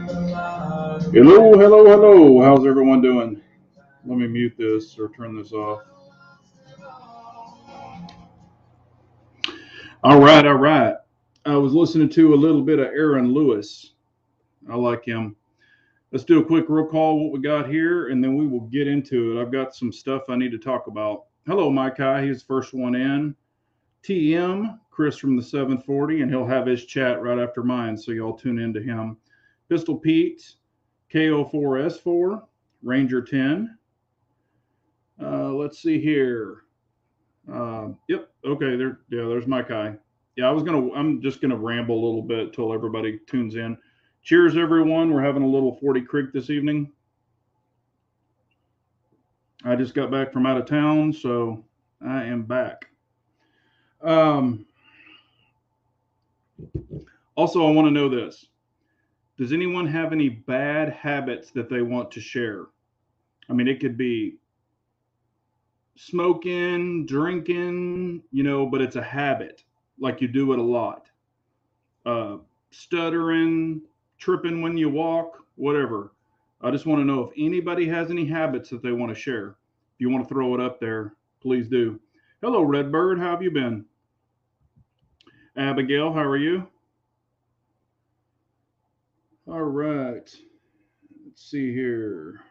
Hello, hello, hello. How's everyone doing? Let me mute this or turn this off. All right, all right. I was listening to a little bit of Aaron Lewis. I like him. Let's do a quick roll call what we got here, and then we will get into it. I've got some stuff I need to talk about. Hello, Mike High. He's the first one in. TM, Chris from the 740, and he'll have his chat right after mine, so y'all tune into him. Pistol Pete, KO4S4, Ranger 10. Let's see here. Yep. Okay. There's my guy. Yeah, I'm just gonna ramble a little bit till everybody tunes in. Cheers, everyone. We're having a little 40 Creek this evening. I just got back from out of town, so I am back. Also, I want to know this. Does anyone have any bad habits that they want to share? I mean, it could be smoking, drinking, but it's a habit. Like you do it a lot. Stuttering, tripping when you walk, whatever. I just want to know if anybody has any habits that they want to share. If you want to throw it up there, please do. Hello, Redbird. How have you been? Abigail, how are you? All right. Let's see here.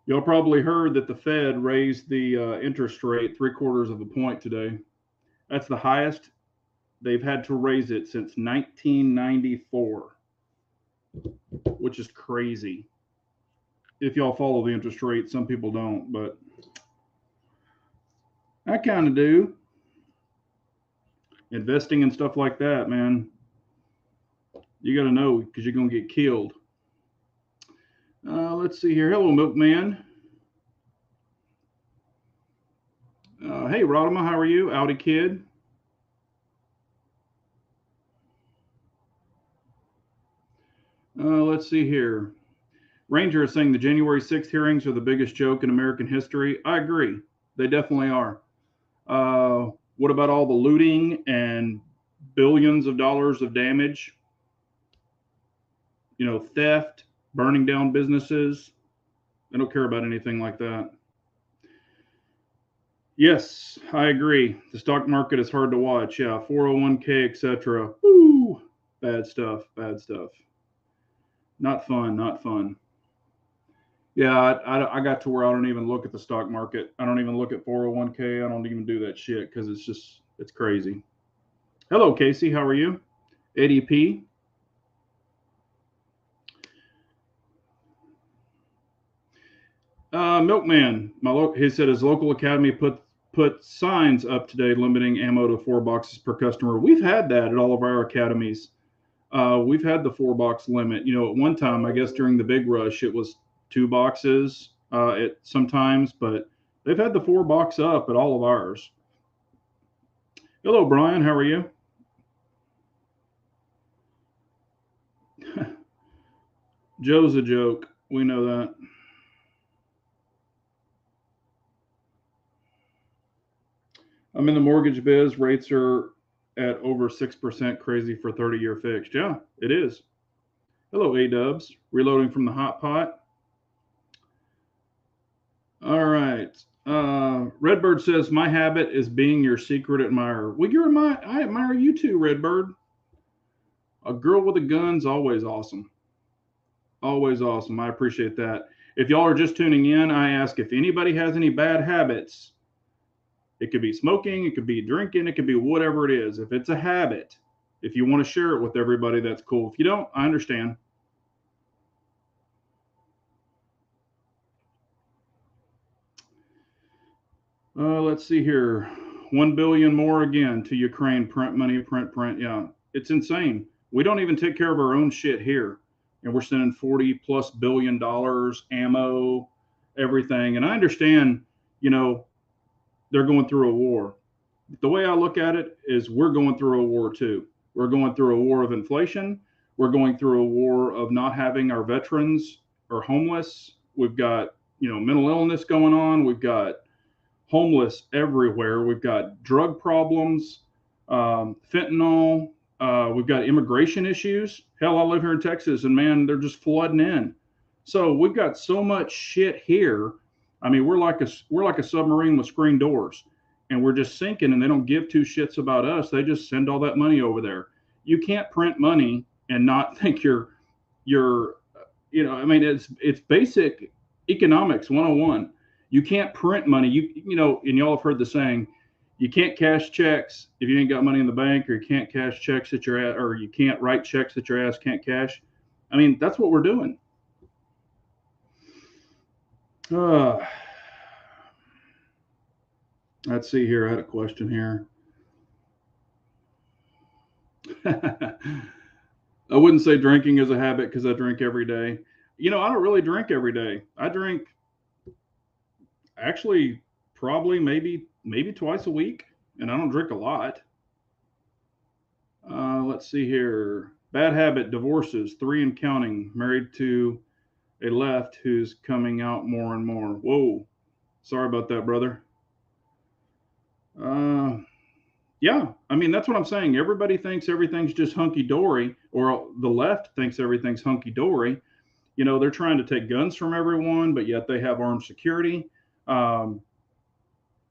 Y'all probably heard that the Fed raised the interest rate 3/4 of a point today. That's the highest they've had to raise it since 1994, which is crazy. If y'all follow the interest rate, some people don't, but I kind of do. Investing and stuff like that, man, you got to know because you're going to get killed. Let's see here. Hello, Milkman. Hey, Rodima, how are you? Audi Kid. Let's see here. Ranger is saying the January 6th hearings are the biggest joke in American history. I agree. They definitely are. What about all the looting and billions of dollars of damage? Theft, burning down businesses. I don't care about anything like that. Yes, I agree. The stock market is hard to watch. Yeah, 401k, etc. Woo, bad stuff. Bad stuff. Not fun. Not fun. Yeah, I got to where I don't even look at the stock market. I don't even look at 401k. I don't even do that shit because it's crazy. Hello, Casey. How are you? Eddie P. Milkman. He said his local academy put signs up today limiting ammo to 4 boxes per customer. We've had that at all of our academies. We've had the 4-box limit. At one time, I guess during the big rush, it was 2 boxes at sometimes, but they've had the 4-box up at all of ours. Hello, Brian. How are you? Joe's a joke. We know that. I'm in the mortgage biz. Rates are at over 6%, crazy for 30-year fixed. Yeah, it is. Hello, A-dubs. Reloading from the hot pot. All right. Redbird says, my habit is being your secret admirer. Well, I admire you too, Redbird. A girl with a gun's always awesome. Always awesome. I appreciate that. If y'all are just tuning in, I ask if anybody has any bad habits. It could be smoking, it could be drinking, it could be whatever it is. If it's a habit, if you want to share it with everybody, that's cool. If you don't, I understand. Let's see here. 1 billion more again to Ukraine. Print money, print. Yeah, it's insane. We don't even take care of our own shit here. And we're sending $40+ billion, ammo, everything. And I understand, they're going through a war. The way I look at it is we're going through a war too. We're going through a war of inflation. We're going through a war of not having our veterans or homeless. We've got, mental illness going on. We've got homeless everywhere. We've got drug problems, fentanyl, We've got immigration issues. Hell, I live here in Texas, and man, they're just flooding in. So we've got so much shit here. I mean, we're like a submarine with screen doors, and we're just sinking. And they don't give two shits about us. They just send all that money over there. You can't print money and not think you're I mean, it's basic economics 101. You can't print money. And y'all have heard the saying, you can't cash checks if you ain't got money in the bank, or you can't cash checks that you're at, or you can't write checks that your ass can't cash. I mean, that's what we're doing. Let's see here. I had a question here. I wouldn't say drinking is a habit because I drink every day. I don't really drink every day. I drink actually probably maybe twice a week, and I don't drink a lot. Let's see here. Bad habit, divorces, 3 and counting, married to a left who's coming out more and more. Whoa. Sorry about that, brother. Yeah, I mean, that's what I'm saying. Everybody thinks everything's just hunky dory, or the left thinks everything's hunky dory. They're trying to take guns from everyone, but yet they have armed security. They're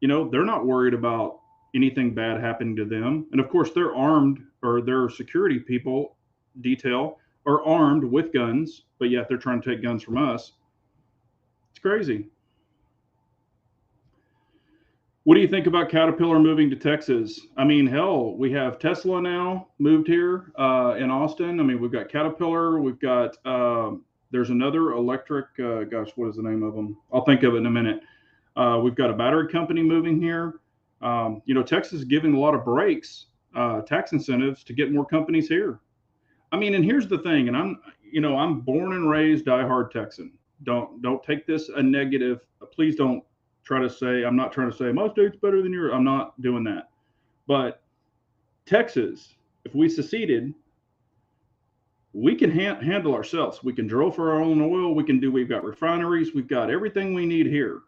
not worried about anything bad happening to them. And of course, they're armed, or their security people detail are armed with guns, but yet they're trying to take guns from us. It's crazy. What do you think about Caterpillar moving to Texas? I mean, hell, we have Tesla now moved here in Austin. I mean, we've got Caterpillar. We've got, there's another electric, gosh, what is the name of them? I'll think of it in a minute. We've got a battery company moving here. Texas is giving a lot of breaks, tax incentives to get more companies here. I mean, and here's the thing, and I'm born and raised diehard Texan. Don't take this a negative. Please don't try to say, I'm not trying to say my state's better than yours. I'm not doing that. But Texas, if we seceded, we can handle ourselves. We can drill for our own oil. We've got refineries. We've got everything we need here.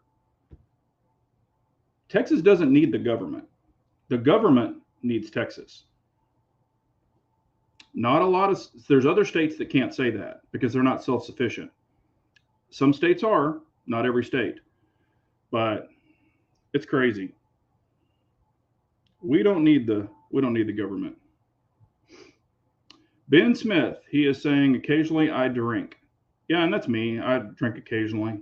Texas doesn't need the government. The government needs Texas. There's other states that can't say that because they're not self-sufficient. Some states are, not every state, but it's crazy. We don't need the government. Ben Smith, he is saying, occasionally I drink. Yeah, and that's me. I drink occasionally.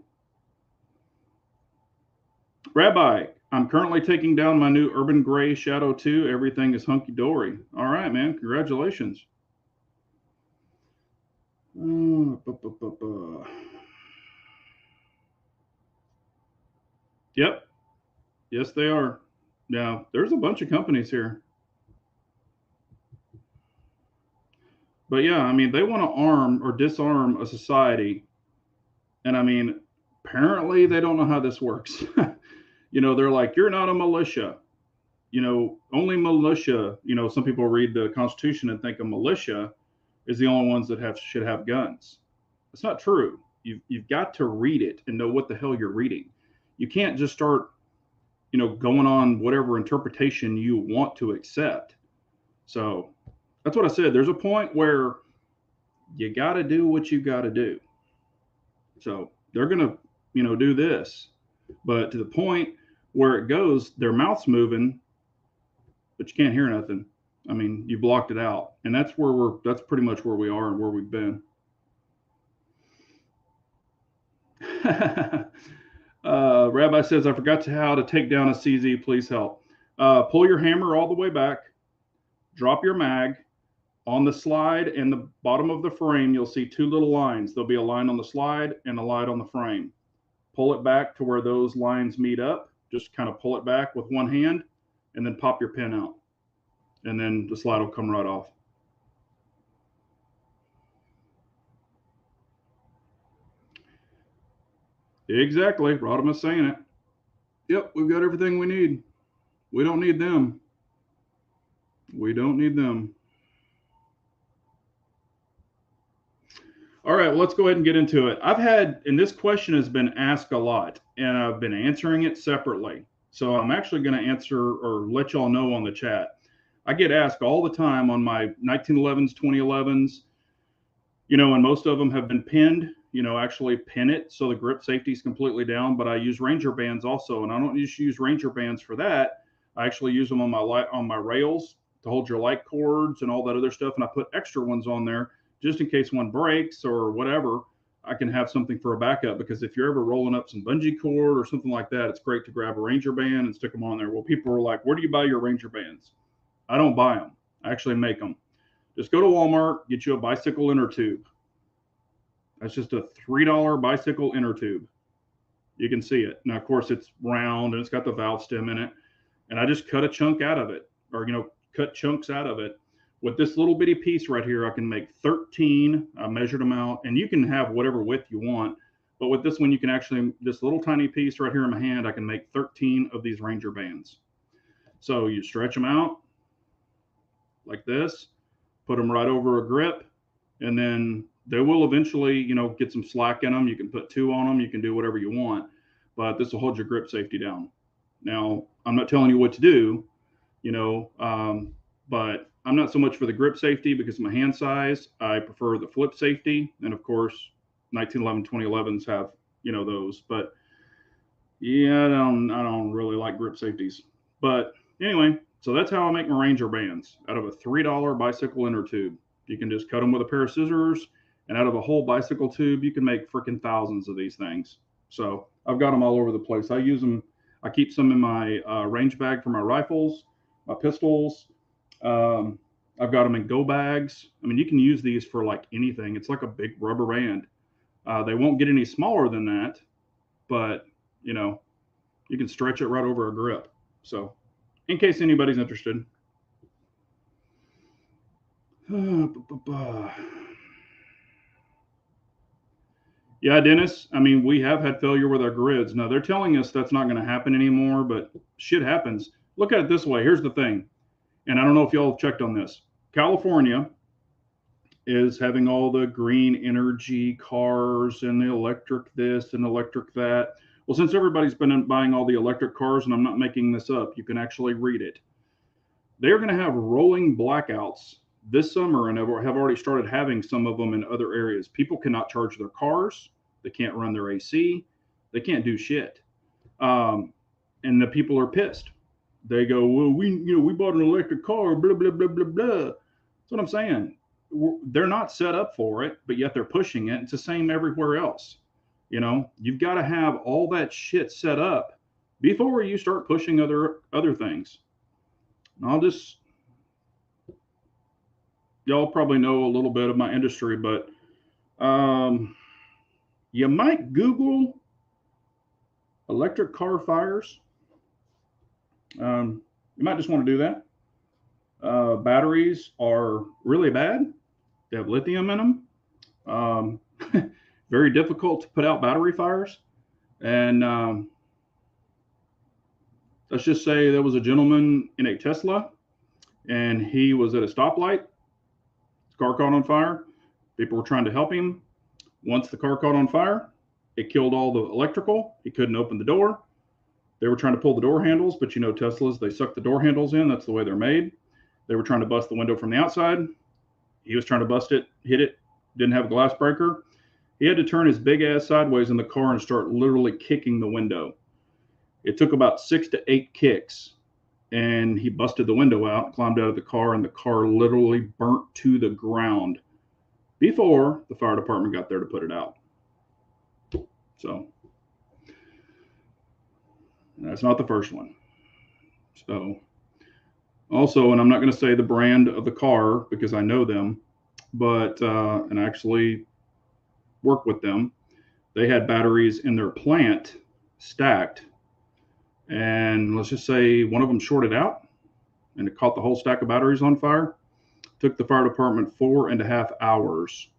Rabbi, I'm currently taking down my new Urban Gray Shadow 2. Everything is hunky-dory. All right, man. Congratulations. Yep. Yes, they are. Now, there's a bunch of companies here. But yeah, I mean, they want to arm or disarm a society. And I mean, apparently they don't know how this works. They're like, you're not a militia. Only militia, some people read the Constitution and think a militia is the only ones that should have guns. It's not true. You've got to read it and know what the hell you're reading. You can't just start, going on whatever interpretation you want to accept. So that's what I said. There's a point where you got to do what you got to do. So they're going to, do this. But to the point where it goes, their mouth's moving, but you can't hear nothing. I mean, you blocked it out. And that's pretty much where we are and where we've been. Rabbi says, I forgot how to take down a CZ. Please help. Pull your hammer all the way back. Drop your mag. On the slide and the bottom of the frame, you'll see 2 little lines. There'll be a line on the slide and a line on the frame. Pull it back to where those lines meet up. Just kind of pull it back with one hand and then pop your pin out. And then the slide will come right off. Exactly. Rodimus saying it. Yep, we've got everything we need. We don't need them. We don't need them. All right, well, let's go ahead and get into it. And this question has been asked a lot, and I've been answering it separately. So I'm actually going to answer or let y'all know on the chat. I get asked all the time on my 1911s, 2011s, and most of them have been pinned, actually pin it so the grip safety is completely down. But I use Ranger bands also, and I don't just use Ranger bands for that. I actually use them on my rails to hold your light cords and all that other stuff, and I put extra ones on there just in case one breaks or whatever. I can have something for a backup, because if you're ever rolling up some bungee cord or something like that, it's great to grab a Ranger band and stick them on there. Well, people are like, where do you buy your Ranger bands? I don't buy them. I actually make them. Just go to Walmart, get you a bicycle inner tube. That's just a $3 bicycle inner tube. You can see it. Now, of course, it's round and it's got the valve stem in it. And I just cut a chunk out of it, or, cut chunks out of it. With this little bitty piece right here, I can make 13. I measured them out, and you can have whatever width you want. But with this one, you can actually, this little tiny piece right here in my hand, I can make 13 of these Ranger bands. So you stretch them out like this, put them right over a grip, and then they will eventually, get some slack in them. You can put 2 on them. You can do whatever you want, but this will hold your grip safety down. Now, I'm not telling you what to do, but I'm not so much for the grip safety because of my hand size. I prefer the flip safety. And of course, 1911, 2011s have, those. But yeah, I don't really like grip safeties. But anyway, so that's how I make my Ranger bands, out of a $3 bicycle inner tube. You can just cut them with a pair of scissors, and out of a whole bicycle tube, you can make freaking thousands of these things. So I've got them all over the place. I use them. I keep some in my range bag for my rifles, my pistols. I've got them in go bags. I mean, you can use these for like anything. It's like a big rubber band. They won't get any smaller than that, but you can stretch it right over a grip. So in case anybody's interested. Yeah, Dennis, I mean, we have had failure with our grids. Now, they're telling us that's not going to happen anymore, but shit happens. Look at it this way. Here's the thing. And I don't know if y'all have checked on this. California is having all the green energy cars and the electric this and electric that. Well, since everybody's been buying all the electric cars, and I'm not making this up, you can actually read it. They're going to have rolling blackouts this summer, and have already started having some of them in other areas. People cannot charge their cars. They can't run their AC. They can't do shit. And the people are pissed. They go, well, we bought an electric car, blah, blah, blah, blah, blah. That's what I'm saying. They're not set up for it, but yet they're pushing it. It's the same everywhere else. You've got to have all that shit set up before you start pushing other things. And y'all probably know a little bit of my industry, but you might Google electric car fires. You might just want to do that. Batteries are really bad. They have lithium in them. Very difficult to put out battery fires. And let's just say there was a gentleman in a Tesla, and he was at a stoplight. His car caught on fire. People were trying to help him. Once the car caught on fire, it killed all the electrical. He couldn't open the door. They were trying to pull the door handles, but Teslas, they suck the door handles in. That's the way they're made. They were trying to bust the window from the outside. He was trying to bust it, hit it, didn't have a glass breaker. He had to turn his big ass sideways in the car and start literally kicking the window. It took about 6 to 8 kicks, and he busted the window out, climbed out of the car, and the car literally burnt to the ground before the fire department got there to put it out. So that's not the first one. So also, and I'm not going to say the brand of the car because I know them, but and actually work with them. They had batteries in their plant stacked, and let's just say one of them shorted out, and it caught the whole stack of batteries on fire. Took the fire department 4.5 hours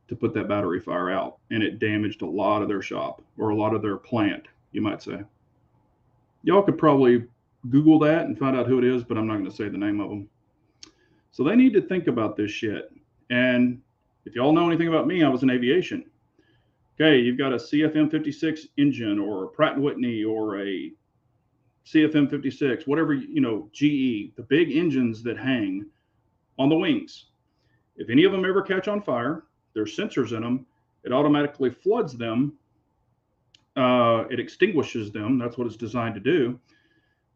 to put that battery fire out, and it damaged a lot of their shop, or a lot of their plant, you might say. Y'all could probably Google that and find out who it is, but I'm not going to say the name of them. So they need to think about this shit. And if y'all know anything about me, I was in aviation. Okay, you've got a CFM56 engine, or a Pratt & Whitney, or a CFM56, whatever, GE, the big engines that hang on the wings. If any of them ever catch on fire, there's sensors in them. It automatically floods them. It extinguishes them. That's what it's designed to do.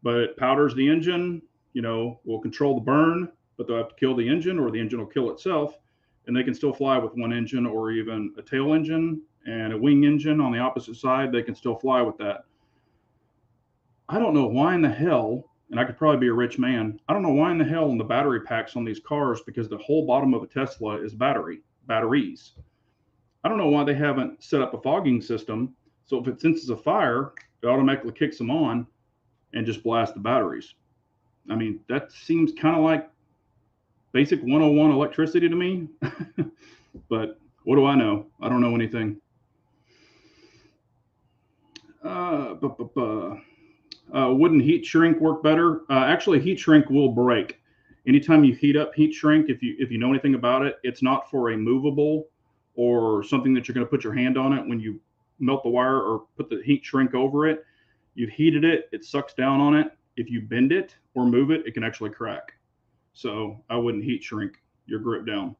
But it powders the engine, will control the burn, but they'll have to kill the engine or the engine will kill itself. And they can still fly with one engine or even a tail engine and a wing engine on the opposite side. They can still fly with that. I don't know why in the hell, and I could probably be a rich man. I don't know why in the hell in the battery packs on these cars, because the whole bottom of a Tesla is batteries. I don't know why they haven't set up a fogging system. So if it senses a fire, it automatically kicks them on and just blasts the batteries. I mean, that seems kind of like basic 101 electricity to me. But what do I know? I don't know anything. Wouldn't heat shrink work better? Actually, heat shrink will break. Anytime you heat up heat shrink, if you know anything about it, it's not for a movable or something that you're going to put your hand on it when you melt the wire or put the heat shrink over it. You've heated it, it sucks down on it. If you bend it or move it, it can actually crack. So I wouldn't heat shrink your grip down.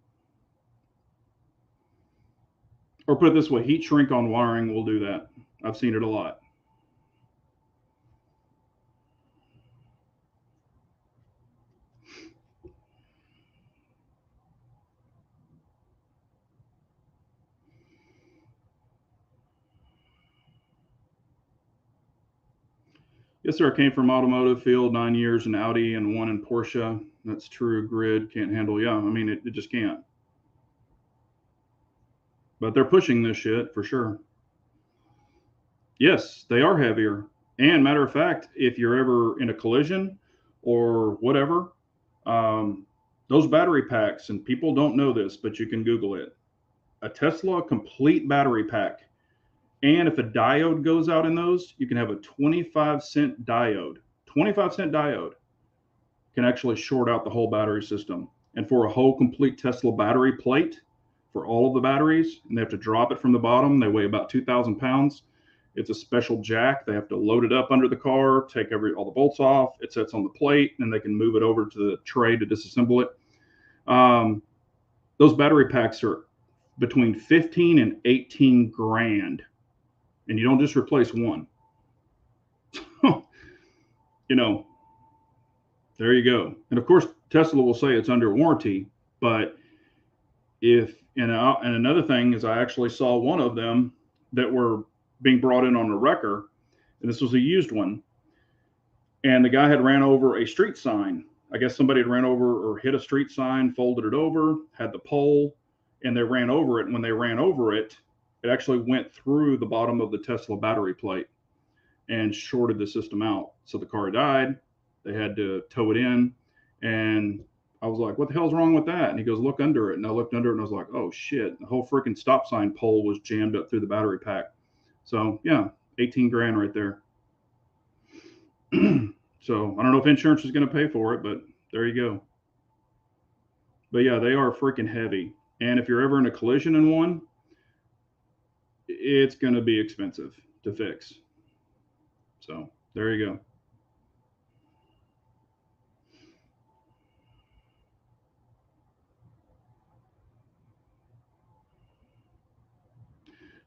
Or put it this way, heat shrink on wiring will do that. I've seen it a lot. Yes, sir. I came from automotive field, 9 years in Audi and 1 in Porsche. That's true. Grid can't handle. Yeah, I mean, it just can't. But they're pushing this shit for sure. Yes, they are heavier. And matter of fact, if you're ever in a collision or whatever, those battery packs, and people don't know this, but you can Google it. A Tesla complete battery pack. And if a diode goes out in those, you can have a 25-cent diode. 25-cent diode can actually short out the whole battery system. And for a whole complete Tesla battery plate for all of the batteries, and they have to drop it from the bottom, they weigh about 2,000 pounds. It's a special jack. They have to load it up under the car, take all the bolts off. It sits on the plate, and they can move it over to the tray to disassemble it. Those battery packs are between 15 and 18 grand. And you don't just replace one. There you go. And of course, Tesla will say it's under warranty. But and another thing is, I actually saw one of them that were being brought in on a wrecker, and this was a used one. And the guy had ran over a street sign. I guess somebody had ran over or hit a street sign, folded it over, had the pole, and they ran over it. And when they ran over it, it actually went through the bottom of the Tesla battery plate and shorted the system out. So the car died. They had to tow it in. And I was like, what the hell's wrong with that? And he goes, look under it. And I looked under it and I was like, oh shit, the whole freaking stop sign pole was jammed up through the battery pack. So yeah, 18 grand right there. So I don't know if insurance is going to pay for it, but there you go. But yeah, they are freaking heavy. And if you're ever in a collision in one, it's going to be expensive to fix. So there you go.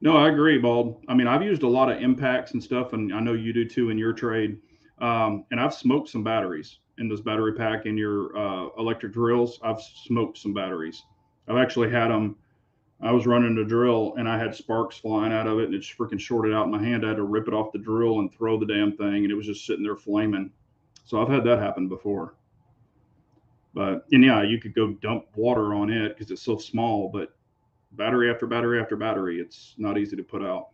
No, I agree, Bald. I mean, I've used a lot of impacts and stuff, and I know you do too in your trade. And I've smoked some batteries in this battery pack in your electric drills. I've smoked some batteries. I've actually had them. I was running a drill and I had sparks flying out of it, and it just freaking shorted out in my hand. I had to rip it off the drill and throw the damn thing, and it was just sitting there flaming. So I've had that happen before. And yeah, you could go dump water on it because it's so small, but battery after battery after battery, it's not easy to put out.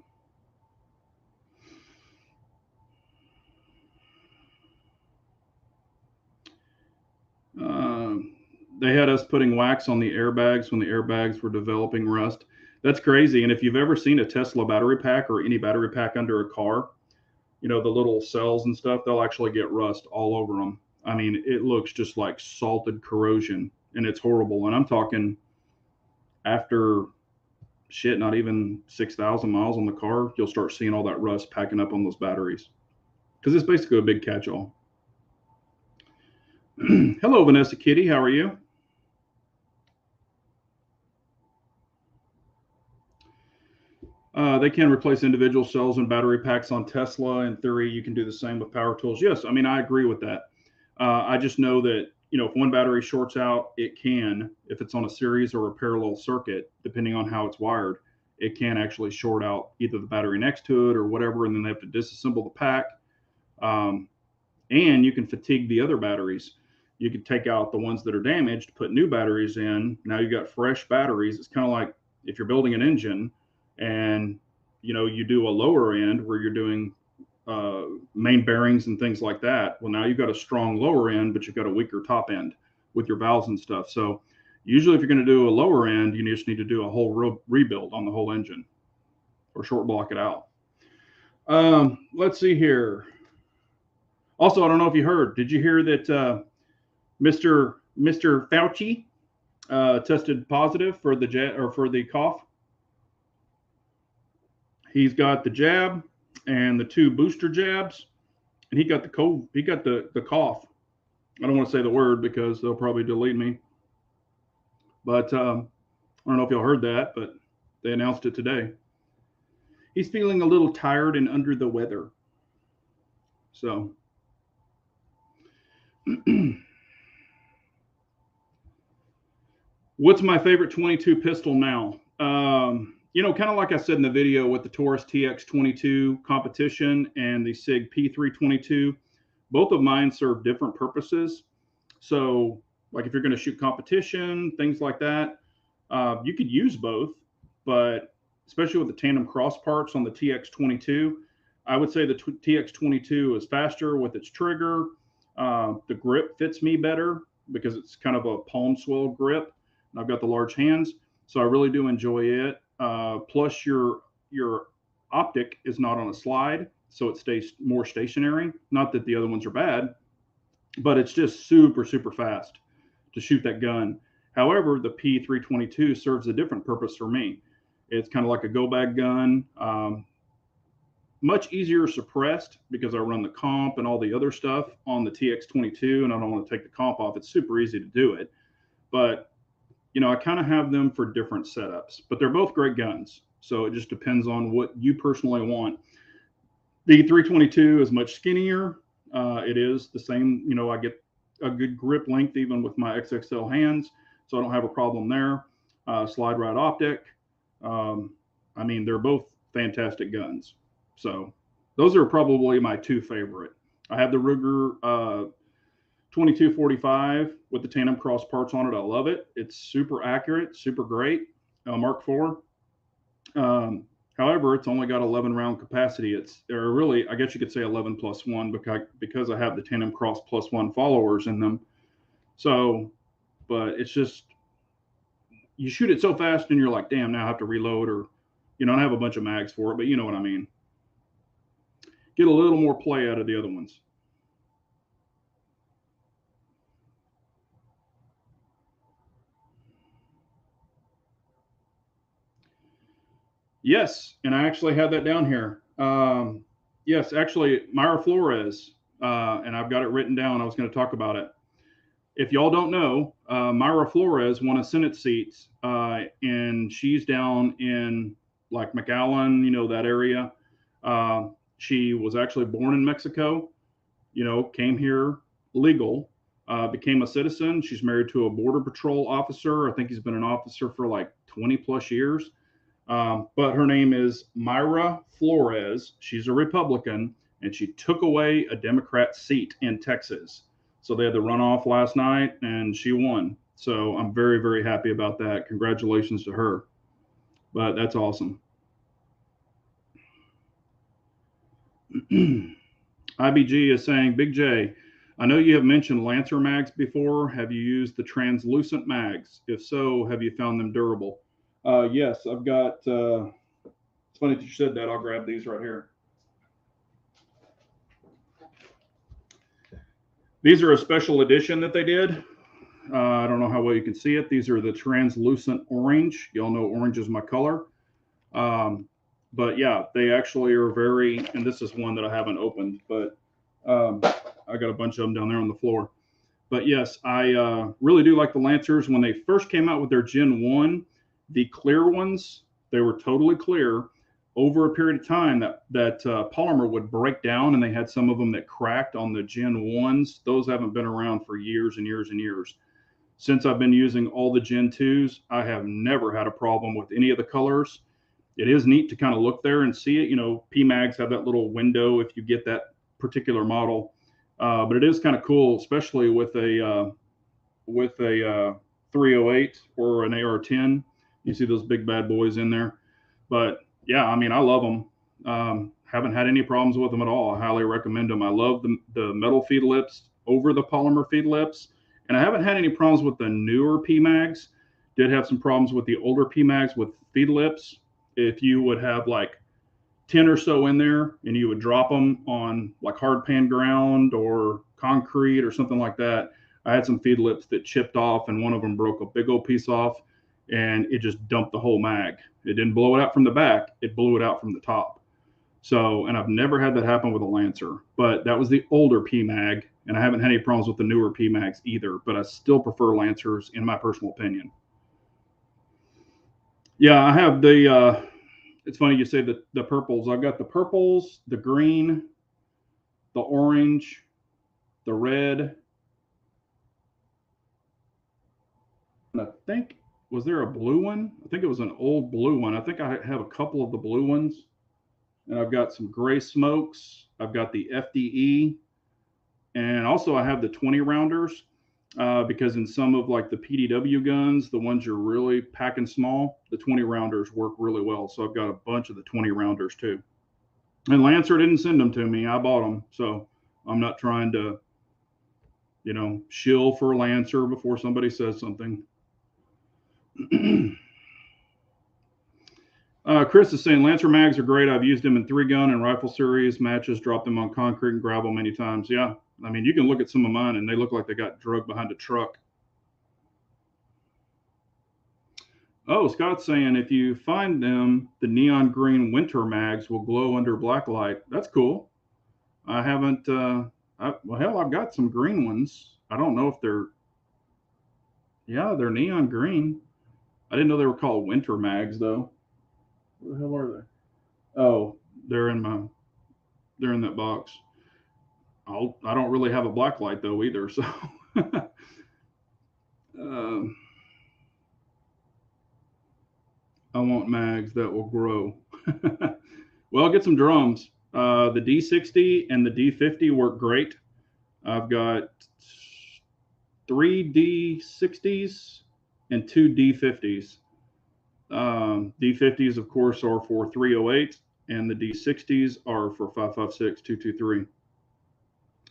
They had us putting wax on the airbags when the airbags were developing rust. That's crazy. And if you've ever seen a Tesla battery pack or any battery pack under a car, the little cells and stuff, they'll actually get rust all over them. I mean, it looks just like salted corrosion, and it's horrible. And I'm talking after not even 6,000 miles on the car, you'll start seeing all that rust packing up on those batteries. because it's basically a big catch-all. Hello, Vanessa Kitty. How are you? They can replace individual cells and battery packs on Tesla. In theory, you can do the same with power tools. Yes, I mean, I agree with that. I just know that, if one battery shorts out, it can, if it's on a series or a parallel circuit, depending on how it's wired, it can actually short out either the battery next to it or whatever, and then they have to disassemble the pack. And you can fatigue the other batteries. You could take out the ones that are damaged, put new batteries in. Now you've got fresh batteries. It's kind of like if you're building an engine and you do a lower end where you're doing main bearings and things like that. Well, now you've got a strong lower end, but you've got a weaker top end with your valves and stuff. So usually if you're going to do a lower end, you just need to do a whole rebuild on the whole engine or short block it out. Let's see here. Also, I don't know if you heard, did you hear that Mr. Fauci tested positive for the cough? He's got the jab and the 2 booster jabs, and he got the cough. I don't want to say the word because they'll probably delete me. But I don't know if y'all heard that, but they announced it today. He's feeling a little tired and under the weather. So what's my favorite 22 pistol now? Kind of like I said in the video with the Taurus TX22 competition and the SIG P322, both of mine serve different purposes. So like if you're going to shoot competition, things like that, you could use both, but especially with the tandem cross parts on the TX22, I would say the TX22 is faster with its trigger. The grip fits me better because it's kind of a palm swell grip. And I've got the large hands, so I really do enjoy it. Plus your optic is not on a slide, so it stays more stationary. Not that the other ones are bad, but it's just super, super fast to shoot that gun. However, the P322 serves a different purpose for me. It's kind of like a go bag gun, much easier suppressed because I run the comp and all the other stuff on the TX22, and I don't want to take the comp off. It's super easy to do it, but I kind of have them for different setups, but they're both great guns. So it just depends on what you personally want. The 322 is much skinnier. It is the same, I get a good grip length even with my XXL hands, so I don't have a problem there. Slide ride optic. They're both fantastic guns. So those are probably my 2 favorite. I have the Ruger 2245 with the tandem cross parts on it. I love it. It's super accurate, super great. Mark IV. However, it's only got 11 round capacity. I guess you could say 11 plus 1 because I have the tandem cross plus 1 followers in them. So, but it's just, you shoot it so fast and you're like, damn, now I have to reload, or, I have a bunch of mags for it, but you know what I mean. Get a little more play out of the other ones. Yes, and I actually had that down here. Yes, actually, Myra Flores, and I've got it written down. I was going to talk about it. If y'all don't know, Myra Flores won a Senate seat, and she's down in like McAllen, that area. She was actually born in Mexico, came here legal, became a citizen. She's married to a Border Patrol officer. I think he's been an officer for like 20 plus years. But her name is Myra Flores. She's a Republican, and she took away a Democrat seat in Texas. So they had the runoff last night, and she won. So I'm very, very happy about that. Congratulations to her. But that's awesome. IBG is saying, Big J, I know you have mentioned Lancer mags before. Have you used the translucent mags? If so, have you found them durable? Yes, I've got, it's funny that you said that. I'll grab these right here. These are a special edition that they did. I don't know how well you can see it. These are the translucent orange. Y'all know orange is my color. But yeah, they actually are very, and this is one that I haven't opened, but I got a bunch of them down there on the floor. But yes, I really do like the Lancers. When they first came out with their Gen 1, the clear ones, they were totally clear. Over a period of time, that polymer would break down, and they had some of them that cracked on the Gen 1s. Those haven't been around for years and years and years. Since I've been using all the Gen 2s, I have never had a problem with any of the colors. It is neat to kind of look there and see it. You know, PMags have that little window if you get that particular model. But it is kind of cool, especially with a 308 or an AR-10. You see those big bad boys in there. But yeah, I mean, I love them. Haven't had any problems with them at all. I highly recommend them. I love the metal feed lips over the polymer feed lips, and I haven't had any problems with the newer PMags. Did have some problems with the older PMags with feed lips. If you would have like 10 or so in there and you would drop them on like hard pan ground or concrete or something like that, I had some feed lips that chipped off, and one of them broke a big old piece off, and it just dumped the whole mag. It didn't blow it out from the back, it blew it out from the top. So, and I've never had that happen with a Lancer, but that was the older PMag, and I haven't had any problems with the newer PMags either, but I still prefer Lancers in my personal opinion. Yeah, I have it's funny you say the purples. I've got the purples, the green, the orange, the red, and I think, was there a blue one? I think it was an old blue one. I think I have a couple of the blue ones. And I've got some gray smokes. I've got the FDE. And also I have the 20 rounders because in some of like the PDW guns, the ones you're really packing small, the 20 rounders work really well. So I've got a bunch of the 20 rounders too. And Lancer didn't send them to me. I bought them. So I'm not trying to, you know, shill for Lancer before somebody says something. Chris is saying Lancer mags are great. I've used them in 3-gun and rifle series matches, dropped them on concrete and gravel many times. Yeah, I mean, you can look at some of mine and they look like they got drugged behind a truck. Oh, Scott's saying if you find them, the neon green winter mags will glow under black light. That's cool. I haven't, well, hell, I've got some green ones. I don't know if they're, yeah, they're neon green. I didn't know they were called winter mags though. Where the hell are they? Oh, they're in that box. I don't really have a black light though either, so I want mags that will grow. Well, I'll get some drums. The D60 and the D50 work great. I've got 3 D60s and 2 D50s. D50s, of course, are for 308, and the D60s are for 5.56, 223.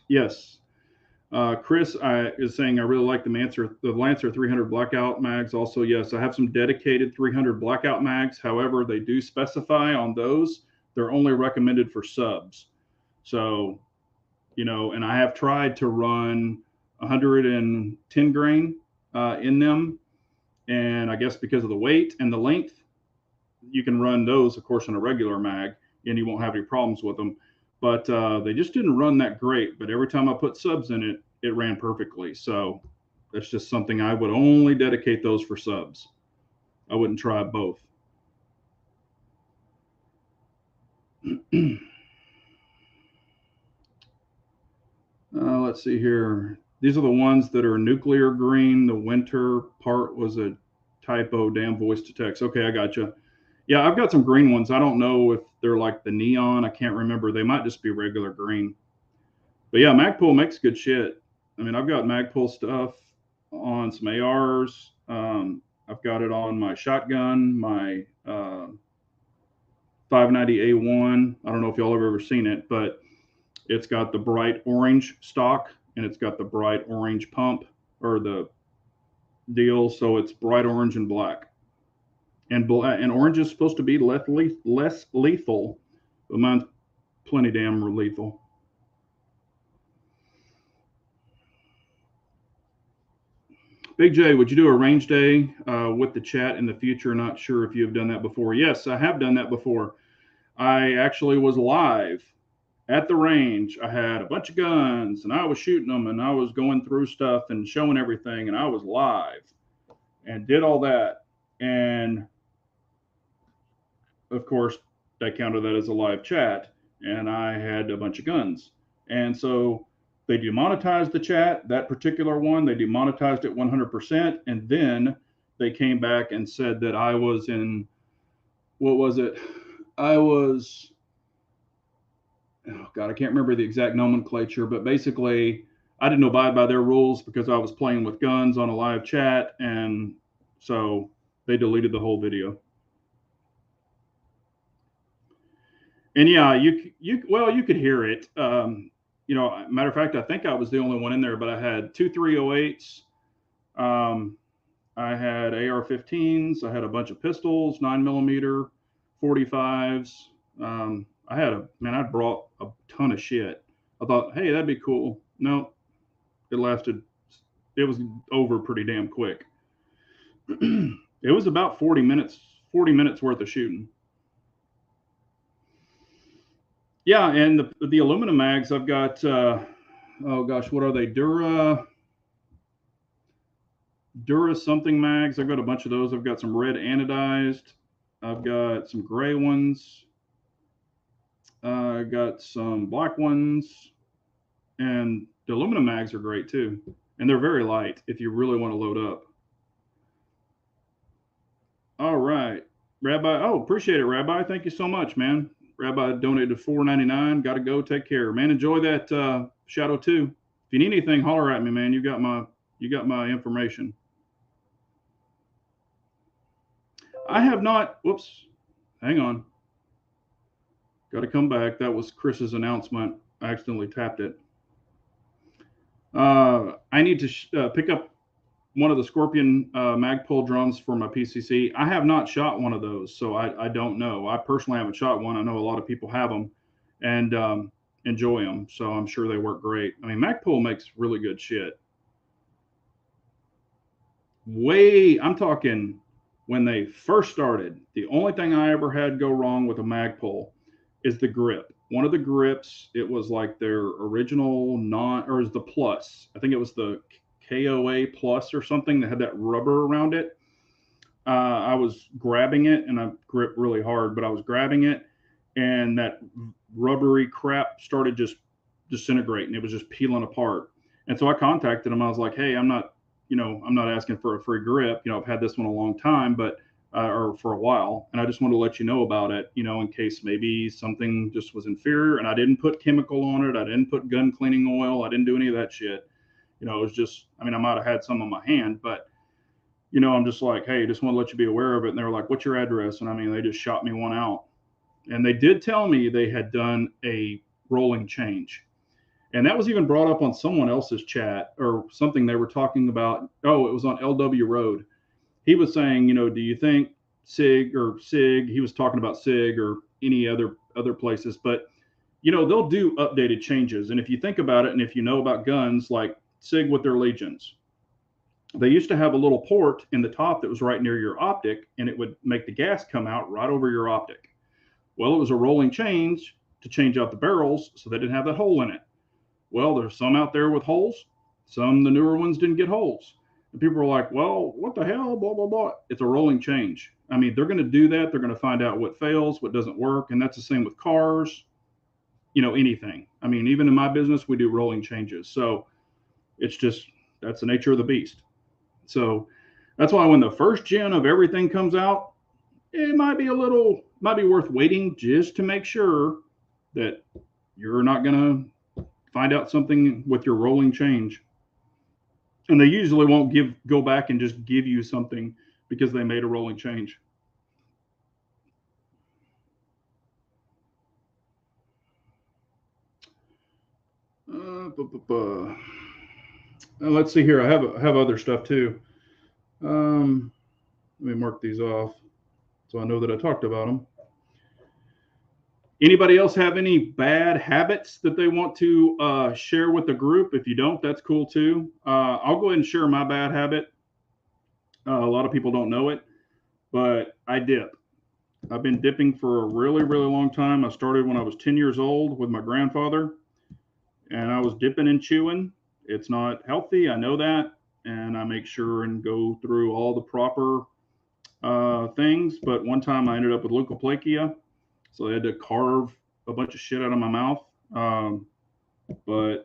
Yes. Chris is saying I really like the Lancer 300 blackout mags. Also, yes, I have some dedicated 300 blackout mags. However, they do specify on those they're only recommended for subs. So, you know, and I have tried to run 110 grain in them, and I guess because of the weight and the length, you can run those, of course, in a regular mag, and you won't have any problems with them. But they just didn't run that great. But every time I put subs in it, it ran perfectly. So that's just something I would only dedicate those for subs. I wouldn't try both. Let's see here. These are the ones that are nuclear green. The winter part was a typo, damn voice to text. Okay, I gotcha. Yeah, I've got some green ones. I don't know if they're like the neon. I can't remember. They might just be regular green. But yeah, Magpul makes good shit. I mean, I've got Magpul stuff on some ARs. I've got it on my shotgun, my 590A1. I don't know if y'all have ever seen it, but it's got the bright orange stock and it's got the bright orange pump or the deal. So it's bright orange and black. And orange is supposed to be less lethal, but mine's plenty damn lethal. Big J, would you do a range day with the chat in the future? Not sure if you have done that before. Yes, I have done that before. I actually was live at the range, I had a bunch of guns and I was shooting them and I was going through stuff and showing everything and I was live and did all that. And of course, they counted that as a live chat and I had a bunch of guns. And so they demonetized the chat, that particular one, they demonetized it 100%. And then they came back and said that I was in, what was it? I was, oh God, I can't remember the exact nomenclature, but basically I didn't abide by their rules because I was playing with guns on a live chat. And so they deleted the whole video. And yeah, you could hear it. Matter of fact, I think I was the only one in there, but I had two 308s. I had AR-15s. I had a bunch of pistols, 9mm, 45s. I brought a ton of shit. I thought, hey, that'd be cool. No, it was over pretty damn quick. It was about 40 minutes worth of shooting. Yeah, and the aluminum mags, I've got, oh gosh, what are they? Dura something mags. I've got a bunch of those. I've got some red anodized. I've got some gray ones. I got some black ones. And the aluminum mags are great too. And they're very light if you really want to load up. All right. Rabbi, oh, appreciate it, Rabbi. Thank you so much, man. Rabbi donated $4.99. Got to go. Take care, man. Enjoy that Shadow 2. If you need anything, holler at me, man. You got my information. I have not. Whoops. Hang on. Got to come back. That was Chris's announcement. I accidentally tapped it. I need to pick up one of the Scorpion Magpul drums for my PCC. I have not shot one of those, so I don't know. I personally haven't shot one. I know a lot of people have them and enjoy them, so I'm sure they work great. I mean, Magpul makes really good shit. I'm talking when they first started, the only thing I ever had go wrong with a Magpul is the grip. One of the grips, it was like their original or is the Plus. I think it was the KOA Plus or something that had that rubber around it. I was grabbing it and I gripped really hard, but I was grabbing it and that rubbery crap started just disintegrating. It was just peeling apart. And so I contacted him. I was like, hey, I'm not asking for a free grip. I've had this one a long time, but or for a while, and I just want to let you know about it, in case maybe something just was inferior. And I didn't put chemical on it. I didn't put gun cleaning oil. I didn't do any of that shit. It was just, I might have had some on my hand, but I'm just like, hey, just want to let you be aware of it. And they were like, what's your address? And they just shot me one out. And they did tell me they had done a rolling change. And that was even brought up on someone else's chat or something they were talking about. Oh, it was on LW Road. He was saying, do you think SIG, he was talking about SIG or any other places, but, they'll do updated changes. And if you think about it, and if you know about guns, like SIG with their Legions, they used to have a little port in the top that was right near your optic, and it would make the gas come out right over your optic. Well, it was a rolling change to change out the barrels so they didn't have that hole in it. Well, there's some out there with holes. Some, the newer ones, didn't get holes. And people were like, well, what the hell, blah, blah, blah. It's a rolling change. They're going to do that. They're going to find out what fails, what doesn't work. And that's the same with cars, anything. Even in my business, we do rolling changes. So it's just, that's the nature of the beast. So that's why when the first gen of everything comes out, it might be worth waiting just to make sure that you're not going to find out something with your rolling change. And they usually won't go back and just give you something because they made a rolling change. Let's see here. I have other stuff too. Let me mark these off so I know that I talked about them. Anybody else have any bad habits that they want to share with the group? If you don't, that's cool too. I'll go ahead and share my bad habit. A lot of people don't know it, but I dip. I've been dipping for a really, really long time. I started when I was 10 years old with my grandfather, and I was dipping and chewing. It's not healthy, I know that, and I make sure and go through all the proper things. But one time I ended up with leukoplakia, so they had to carve a bunch of shit out of my mouth. But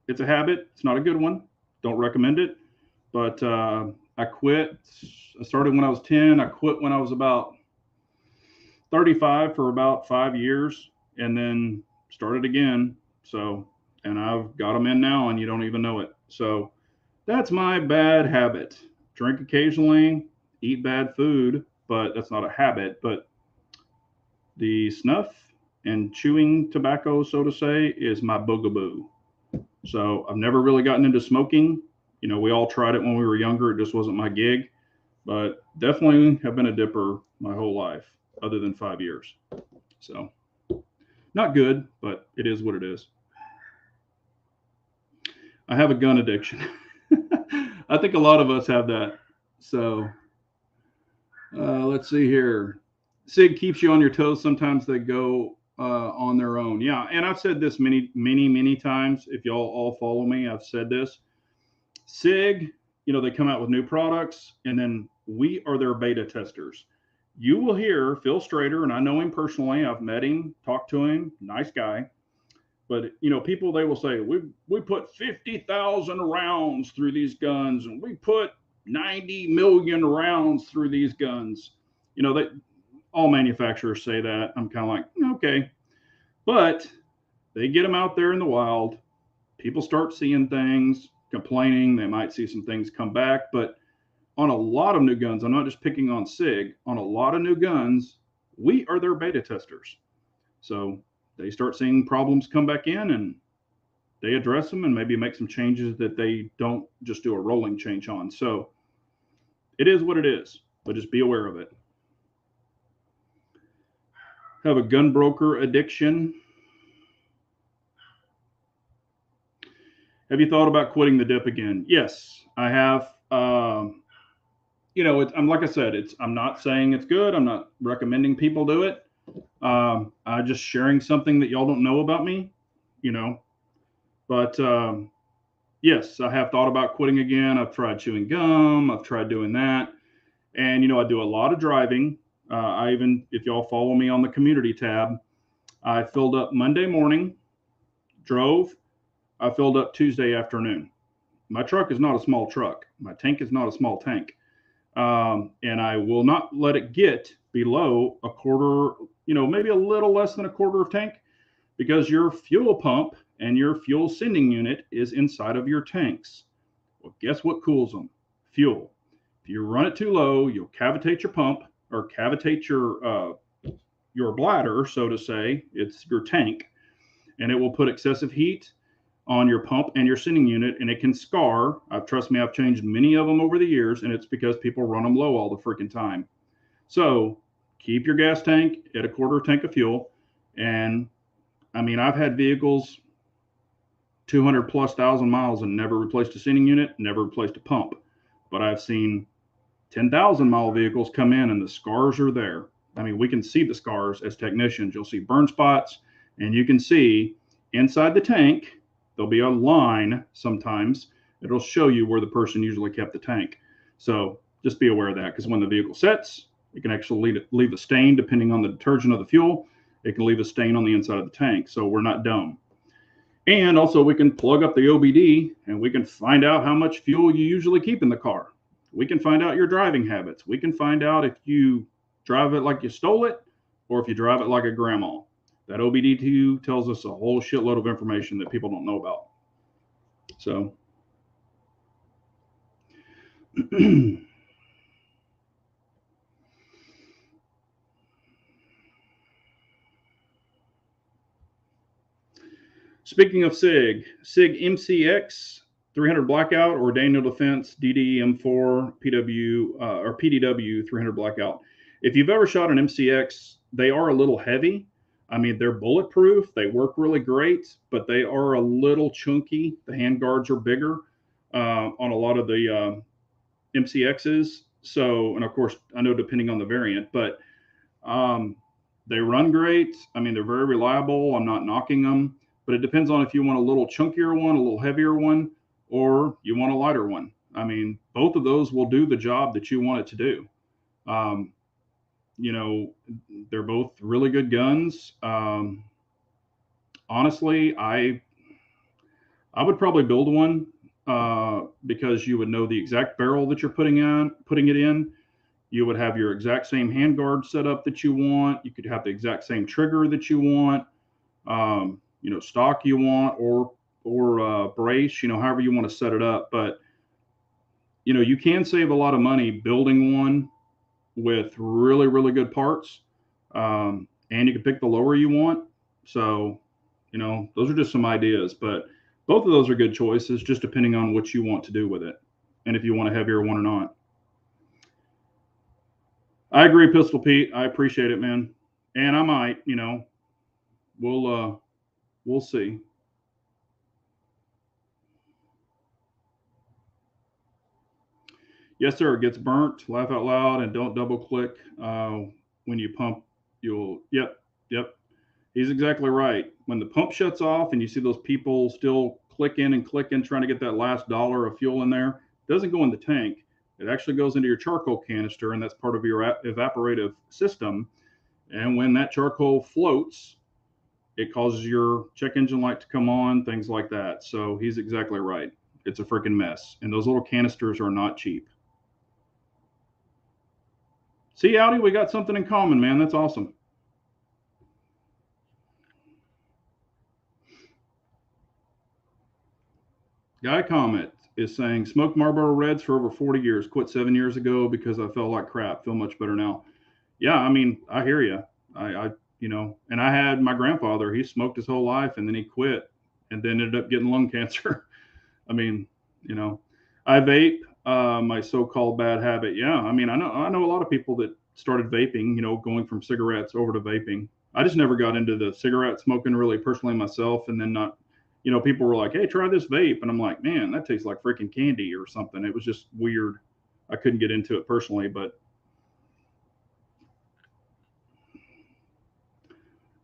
it's a habit. It's not a good one. Don't recommend it. But I quit. I started when I was 10. I quit when I was about 35 for about 5 years, and then started again. So, and I've got them in now, and you don't even know it. So that's my bad habit. Drink occasionally, eat bad food, but that's not a habit. But the snuff and chewing tobacco, so to say, is my boogaboo. So I've never really gotten into smoking. You know, we all tried it when we were younger. It just wasn't my gig, but definitely have been a dipper my whole life, other than 5 years. So not good, but it is what it is. I have a gun addiction. I think a lot of us have that. So let's see here. SIG keeps you on your toes. Sometimes they go on their own. Yeah, and I've said this many times. If y'all all follow me, I've said this. SIG, you know, they come out with new products, and then we are their beta testers. You will hear Phil Strader, and I know him personally. I've met him, talked to him, nice guy. But you know, people, they will say we put 50,000 rounds through these guns, and we put 90 million rounds through these guns. You know, they all manufacturers say that. I'm kind of like, okay, but they get them out there in the wild. People start seeing things, complaining. They might see some things come back, but on a lot of new guns, I'm not just picking on SIG. On a lot of new guns, we are their beta testers. So they start seeing problems come back in, and they address them and maybe make some changes that they don't just do a rolling change on. So it is what it is, but just be aware of it. Have a gun broker addiction. Have you thought about quitting the dip again? Yes, I have. You know, I'm like I said, I'm not saying it's good. I'm not recommending people do it. I'm just sharing something that y'all don't know about me, you know. But yes, I have thought about quitting again. I've tried chewing gum. I've tried doing that. And, you know, I do a lot of driving. I even, if y'all follow me on the community tab, I filled up Monday morning, drove. I filled up Tuesday afternoon. My truck is not a small truck. My tank is not a small tank. And I will not let it get below a quarter, you know, maybe a little less than a quarter of tank, because your fuel pump and your fuel sending unit is inside of your tanks. Well, guess what cools them? Fuel. If you run it too low, you'll cavitate your pump, or cavitate your bladder, so to say. It's your tank, and it will put excessive heat on your pump and your sending unit, and it can scar. Trust me, I've changed many of them over the years, and it's because people run them low all the freaking time. So keep your gas tank at a quarter tank of fuel. And I mean, I've had vehicles 200 plus thousand miles and never replaced a sending unit, never replaced a pump. But I've seen 10,000 mile vehicles come in and the scars are there. I mean, we can see the scars as technicians. You'll see burn spots, and you can see inside the tank, there'll be a line sometimes. It'll show you where the person usually kept the tank. So just be aware of that, because when the vehicle sets, it can actually leave a stain depending on the detergent of the fuel. It can leave a stain on the inside of the tank. So we're not dumb. And also, we can plug up the OBD and we can find out how much fuel you usually keep in the car. We can find out your driving habits. We can find out if you drive it like you stole it or if you drive it like a grandma. That OBD2 tells us a whole shitload of information that people don't know about. So, speaking of SIG MCX 300 Blackout or Daniel Defense DDM4 PW or PDW 300 Blackout. If you've ever shot an MCX, they are a little heavy. I mean, they're bulletproof. They work really great, but they are a little chunky. The handguards are bigger on a lot of the MCXs. So, and of course, I know depending on the variant, but They run great. I mean, they're very reliable. I'm not knocking them, but it depends on if you want a little chunkier one, a little heavier one, or you want a lighter one. I mean, both of those will do the job that you want it to do. Um, you know, they're both really good guns. Honestly, I would probably build one because you would know the exact barrel that you're putting it in. You would have your exact same handguard setup that you want. You could have the exact same trigger that you want. Stock you want, or brace. However you want to set it up. But you can save a lot of money building one with really really good parts, and you can pick the lower you want. So those are just some ideas, but both of those are good choices, just depending on what you want to do with it, and if you want a heavier one or not. I agree, Pistol Pete. I appreciate it, man. And I might, we'll see. Yes, sir. It gets burnt. Laugh out loud and don't double click when you pump. Yep, yep. He's exactly right. When the pump shuts off and you see those people still clicking and clicking, trying to get that last dollar of fuel in there, it doesn't go in the tank. It actually goes into your charcoal canister, and that's part of your evaporative system. And when that charcoal floats, it causes your check engine light to come on, things like that. So he's exactly right. It's a freaking mess. And those little canisters are not cheap. See, Audi, we got something in common, man. That's awesome. Guy comment is saying, smoked Marlboro Reds for over 40 years, quit 7 years ago because I felt like crap, feel much better now. Yeah, I mean, I hear you. And I had my grandfather, he smoked his whole life and then he quit and then ended up getting lung cancer. I mean, you know, I vape, my so-called bad habit. Yeah, I mean, I know a lot of people that started vaping, going from cigarettes over to vaping. I just never got into the cigarette smoking really personally myself, and then not, people were like, "Hey, try this vape," and I'm like, "Man, that tastes like freaking candy or something." It was just weird. I couldn't get into it personally, but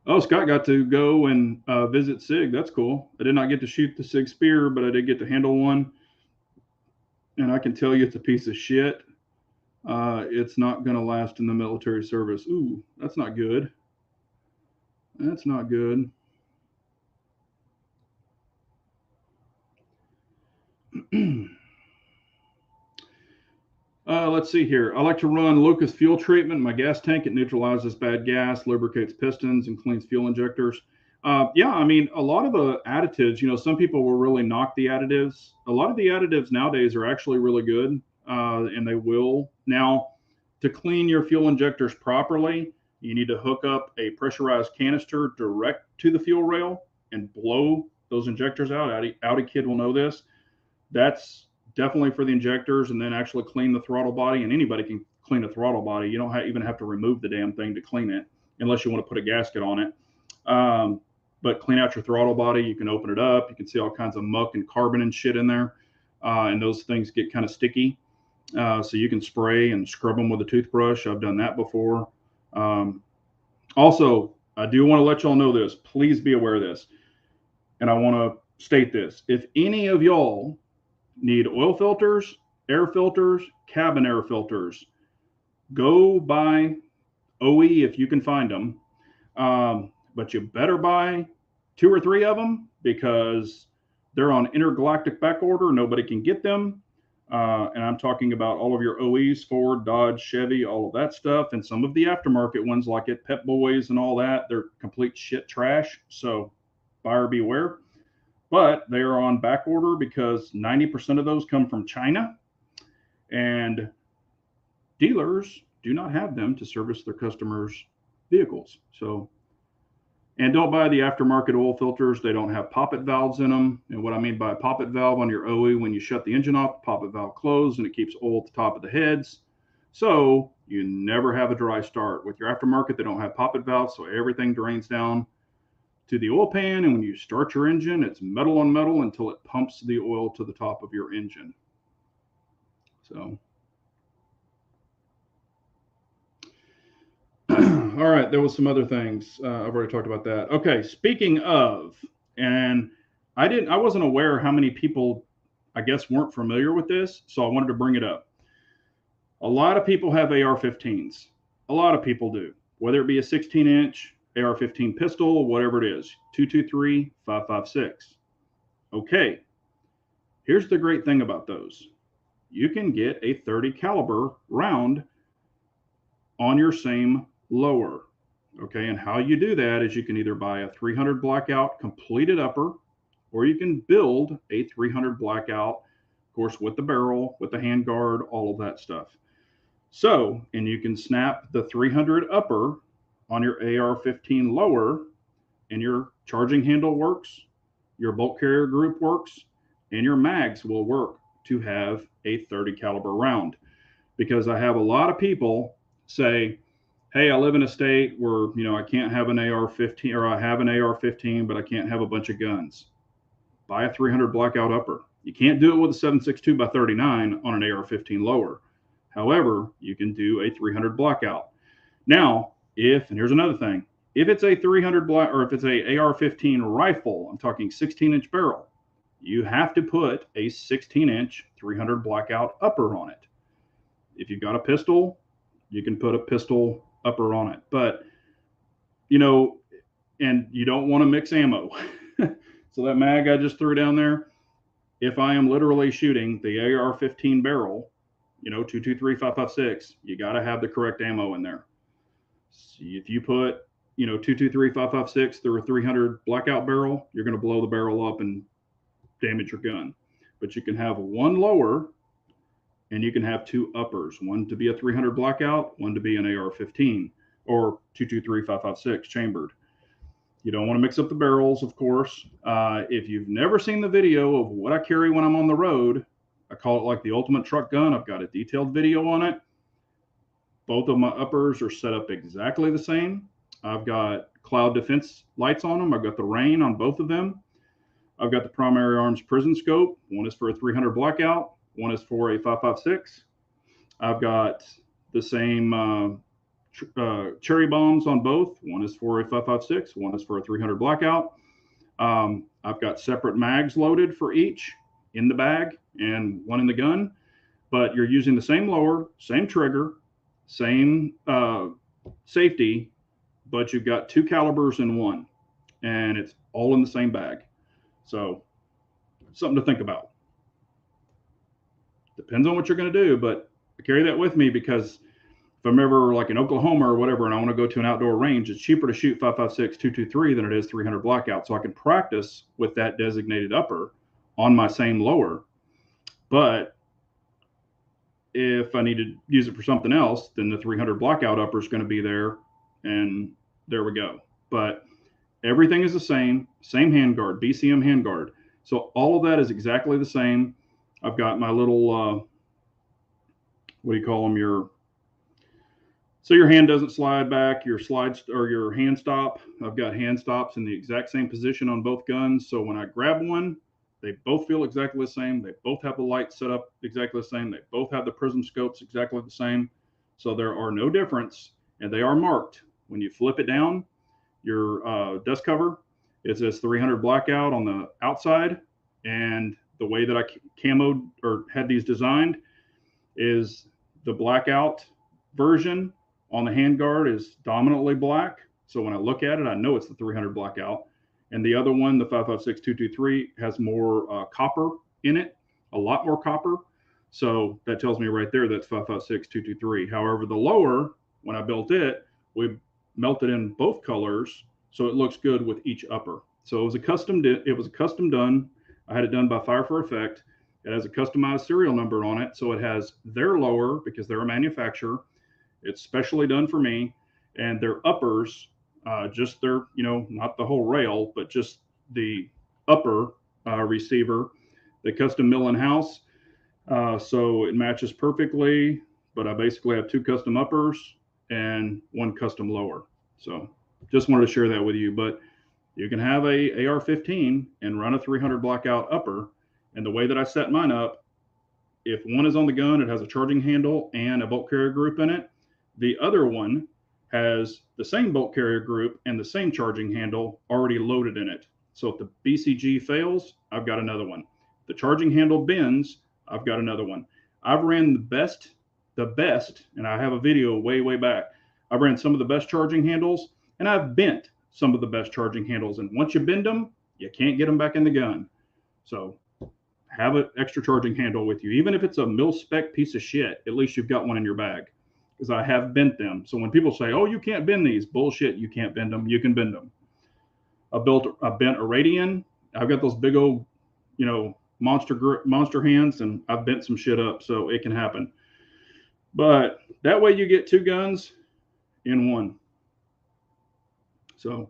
oh, Scott got to go and visit Sig. That's cool. I did not get to shoot the Sig spear, but I did get to handle one, and I can tell you it's a piece of shit. It's not going to last in the military service. Ooh, that's not good. That's not good. Let's see here. I like to run Lucas fuel treatment in my gas tank. It neutralizes bad gas, lubricates pistons, and cleans fuel injectors. Yeah, I mean, a lot of the additives, some people will really knock the additives. A lot of the additives nowadays are actually really good, and they will. Now, to clean your fuel injectors properly, you need to hook up a pressurized canister direct to the fuel rail and blow those injectors out. Audi Kid will know this. That's definitely for the injectors, and then actually clean the throttle body. And anybody can clean a throttle body. You don't even have to remove the damn thing to clean it, unless you want to put a gasket on it. But clean out your throttle body. You can open it up. You can see all kinds of muck and carbon and shit in there, and those things get kind of sticky. So you can spray and scrub them with a toothbrush. I've done that before. Also, I do want to let y'all know this. Please be aware of this, and I want to state this. If any of y'all need oil filters, air filters, cabin air filters, go buy OE if you can find them. But you better buy 2 or 3 of them because they're on intergalactic back order. Nobody can get them. And I'm talking about all of your OEs, Ford, Dodge, Chevy, all of that stuff. And some of the aftermarket ones like it, Pep Boys and all that, they're complete shit trash. So buyer beware. But they are on back order because 90% of those come from China, and dealers do not have them to service their customers' vehicles. So, and don't buy the aftermarket oil filters. They don't have poppet valves in them. And what I mean by a poppet valve on your OE, when you shut the engine off, the poppet valve closes and it keeps oil at the top of the heads. So you never have a dry start. With your aftermarket, they don't have poppet valves, so everything drains down to the oil pan, and when you start your engine, it's metal on metal until it pumps the oil to the top of your engine. So All right, there was some other things. I've already talked about that. Okay, speaking of, and I wasn't aware how many people, I guess, weren't familiar with this, so I wanted to bring it up. A lot of people have AR-15s. A lot of people do, whether it be a 16-inch AR-15 pistol, whatever it is, 223, 5.56. Okay, here's the great thing about those. You can get a 30 caliber round on your same lower. Okay, and how you do that is you can either buy a 300 blackout completed upper, or you can build a 300 blackout, of course, with the barrel, with the handguard, all of that stuff. So, and you can snap the 300 upper on your AR-15 lower, and your charging handle works, your bolt carrier group works, and your mags will work to have a 30 caliber round. Because I have a lot of people say, hey, I live in a state where, I can't have an AR-15, or I have an AR-15, but I can't have a bunch of guns. Buy a 300 blackout upper. You can't do it with a 7.62 by 39 on an AR-15 lower. However, you can do a 300 blackout. Now, and here's another thing, if it's a 300 or if it's a AR-15 rifle, I'm talking 16-inch barrel, you have to put a 16-inch 300 blackout upper on it. If you've got a pistol, you can put a pistol upper on it. But, and you don't want to mix ammo. So that mag I just threw down there, if I am literally shooting the AR-15 barrel, 223, 5.56, you got to have the correct ammo in there. See, if you put, 223, 5.56 through a 300 blackout barrel, you're going to blow the barrel up and damage your gun. But you can have one lower, and you can have two uppers, one to be a 300 blackout, one to be an AR-15 or 223, 5.56 chambered. You don't want to mix up the barrels, of course. If you've never seen the video of what I carry when I'm on the road, I call it like the ultimate truck gun. I've got a detailed video on it. Both of my uppers are set up exactly the same. I've got cloud defense lights on them. I've got the rain on both of them. I've got the Primary Arms prison scope. One is for a 300 blackout. One is for a 5.56. I've got the same cherry bombs on both. One is for a 5.56. One is for a 300 blackout. I've got separate mags loaded for each in the bag and one in the gun. But you're using the same lower, same trigger, same safety, but you've got two calibers in one, and it's all in the same bag. So something to think about. Depends on what you're going to do, but I carry that with me because if I'm ever like in Oklahoma or whatever, and I want to go to an outdoor range, it's cheaper to shoot 5.56, 223 than it is 300 blackout. So I can practice with that designated upper on my same lower. But if I need to use it for something else, then the 300 blackout upper is going to be there, and there we go. But everything is the same handguard, BCM handguard. So all of that is exactly the same. I've got my little, what do you call them? So your hand doesn't slide back, your slides or your hand stop. I've got hand stops in the exact same position on both guns. So when I grab one, they both feel exactly the same. They both have the lights set up exactly the same. They both have the prism scopes exactly the same. So there are no difference, and they are marked. When you flip it down, your dust cover, it says 300 blackout on the outside. And the way that I camoed or had these designed is the blackout version on the handguard is dominantly black. So when I look at it, I know it's the 300 blackout. And the other one, the 5.56 223, has more copper in it, a lot more copper. So that tells me right there that's 5.56 223. However, the lower, when I built it, we melted in both colors, so it looks good with each upper. So it was a custom done. I had it done by Fire for Effect. It has a customized serial number on it, so it has their lower because they're a manufacturer. It's specially done for me, and their uppers, just their, not the whole rail, but just the upper receiver, they custom mill in house. So it matches perfectly, but I basically have two custom uppers and one custom lower. So just wanted to share that with you. But you can have a AR-15 and run a 300 blackout upper. And the way that I set mine up, if one is on the gun, it has a charging handle and a bolt carrier group in it. The other one has the same bolt carrier group and the same charging handle already loaded in it. So if the BCG fails, I've got another one. If the charging handle bends, I've got another one. I've ran the best, and I have a video way back. I've ran some of the best charging handles, and I've bent some of the best charging handles. And once you bend them, you can't get them back in the gun. So have an extra charging handle with you. Even if it's a mil-spec piece of shit, at least you've got one in your bag. Because I have bent them. So when people say, oh, you can't bend these, bullshit, you can't bend them. You can bend them. I bent a Radian. I've got those big old, monster hands, and I've bent some shit up, so it can happen. But that way you get two guns in one. So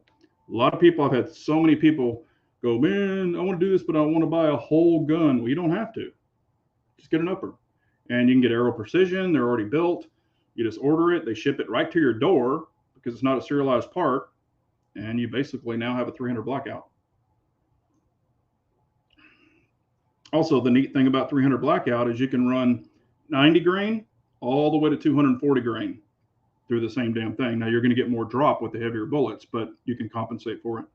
a lot of people, I've had so many people go, man, I want to do this, but I want to buy a whole gun. Well, you don't have to. Just get an upper. And you can get Aero Precision. They're already built. You just order it. They ship it right to your door because it's not a serialized part. And you basically now have a 300 blackout. Also, the neat thing about 300 blackout is you can run 90 grain all the way to 240 grain through the same damn thing. Now, you're going to get more drop with the heavier bullets, but you can compensate for it.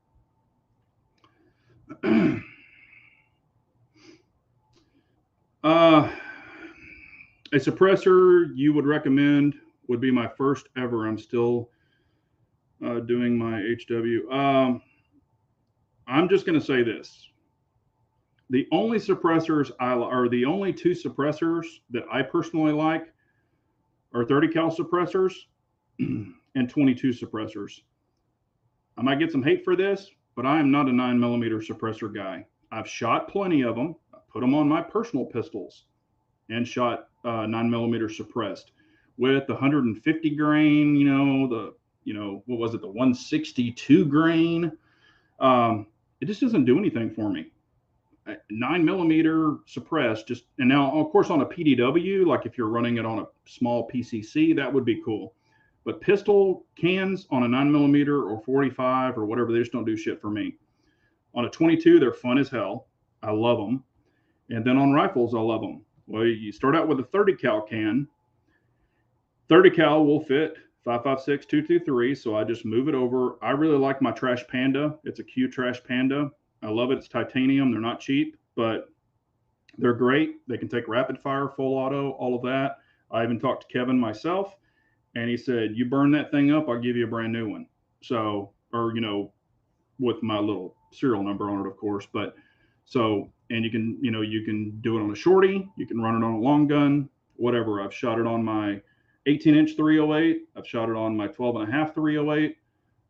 A suppressor you would recommend would be my first ever. I'm still doing my HW. I'm just going to say this. The only suppressors the only two suppressors that I personally like are 30 cal suppressors and 22 suppressors. I might get some hate for this, but I am not a 9mm suppressor guy. I've shot plenty of them. I put them on my personal pistols and shot 9mm suppressed with the 150 grain, what was it, the 162 grain. It just doesn't do anything for me. 9mm suppressed, and now of course on a PDW, like if you're running it on a small PCC, that would be cool. But pistol cans on a 9mm or 45 or whatever, they just don't do shit for me. On a 22, they're fun as hell. I love them. And then on rifles, I love them. Well, you start out with a 30 cal can. 30 cal will fit 5.56, 223, so I just move it over. I really like my Trash Panda. It's a Q Trash Panda. I love it. It's titanium. They're not cheap, but they're great. They can take rapid fire, full auto, all of that. I even talked to Kevin myself, and he said, you burn that thing up, I'll give you a brand new one. So, or, with my little serial number on it, of course. But so, and you can do it on a shorty. You can run it on a long gun, whatever. I've shot it on my 18-inch 308. I've shot it on my 12.5 308.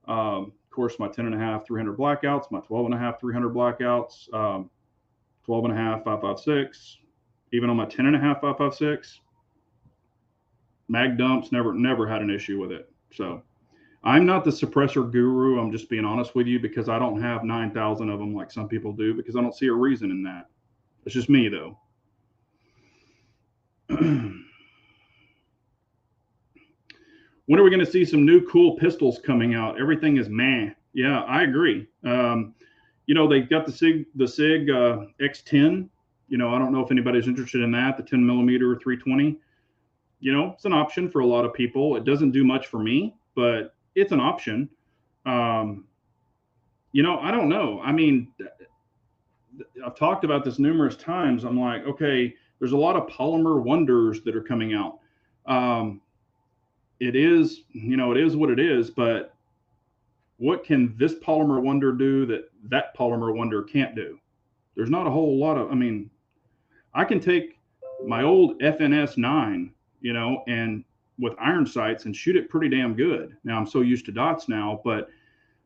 Of course, my 10.5 300 blackouts, my 12.5 300 blackouts, 12.5 5.56, even on my 10.5 5.56. Mag dumps, never had an issue with it. So I'm not the suppressor guru. I'm just being honest with you because I don't have 9,000 of them like some people do, because I don't see a reason in that. It's just me though. When are we going to see some new cool pistols coming out? Everything is meh. Yeah, I agree. They've got the SIG X10. I don't know if anybody's interested in that, the 10mm 320. It's an option for a lot of people. It doesn't do much for me, but it's an option. I don't know. I mean, I've talked about this numerous times. I'm like, okay, there's a lot of polymer wonders that are coming out. It is what it is, but what can this polymer wonder do that polymer wonder can't do? There's not a whole lot of, I can take my old FNS 9, and with iron sights and shoot it pretty damn good. Now I'm so used to dots now,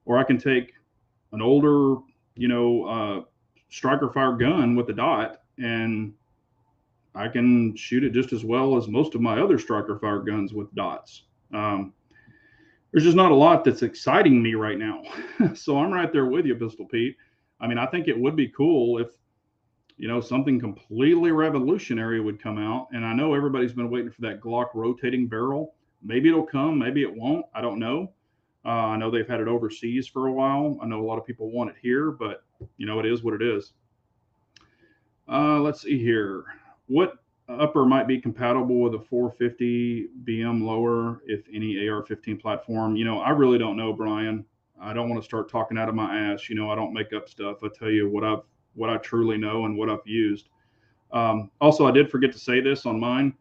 or I can take an older, striker fire gun with a dot, and I can shoot it just as well as most of my other striker fire guns with dots. There's just not a lot that's exciting me right now. So I'm right there with you, Pistol Pete. I think it would be cool if, something completely revolutionary would come out. And I know everybody's been waiting for that Glock rotating barrel. Maybe it'll come, maybe it won't. I don't know. I know they've had it overseas for a while. I know a lot of people want it here, but it is what it is. Let's see here. What upper might be compatible with a 450 BM lower, if any AR-15 platform. I really don't know, Brian. I don't want to start talking out of my ass. I don't make up stuff. I tell you what I truly know and what I've used. Also, I did forget to say this on mine.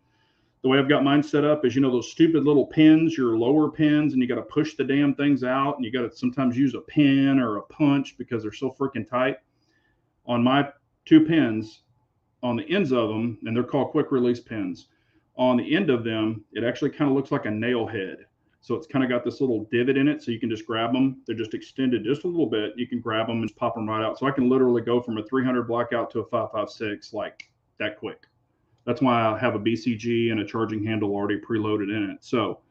The way I've got mine set up is, those stupid little pins, your lower pins, and you got to push the damn things out, and you got to sometimes use a pin or a punch because they're so freaking tight. On my two pins, on the ends of them, and they're called quick release pins. On the end of them, it actually kind of looks like a nail head. So it's kind of got this little divot in it, so you can just grab them. They're just extended just a little bit. You can grab them and just pop them right out. So I can literally go from a 300 blackout to a 5.56 like that quick. That's why I have a BCG and a charging handle already preloaded in it. So,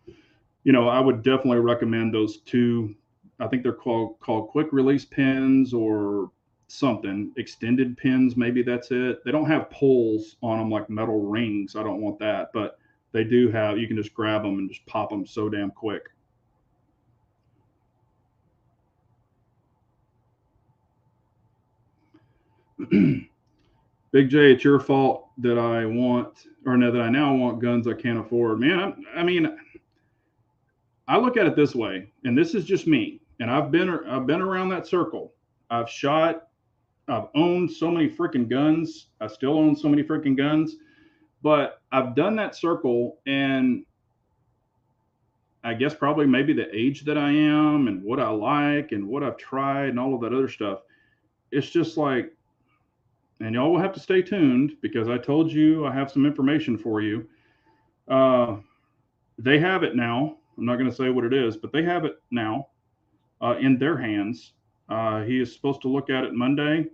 I would definitely recommend those two. I think they're called quick release pins or something, extended pins, maybe that's it. They don't have poles on them like metal rings. I don't want that, but they do have, you can just grab them and just pop them so damn quick. Big J, it's your fault that I want, or no, that I now want guns I can't afford. Man, I mean, I look at it this way, and this is just me, and I've been around that circle. I've shot, I've owned so many freaking guns. I still own so many freaking guns, but I've done that circle, and I guess probably maybe the age that I am and what I like and what I've tried and all of that other stuff. It's just like, and y'all will have to stay tuned because I told you I have some information for you. Uh, they have it now. I'm not going to say what it is, but they have it now in their hands. He is supposed to look at it Monday,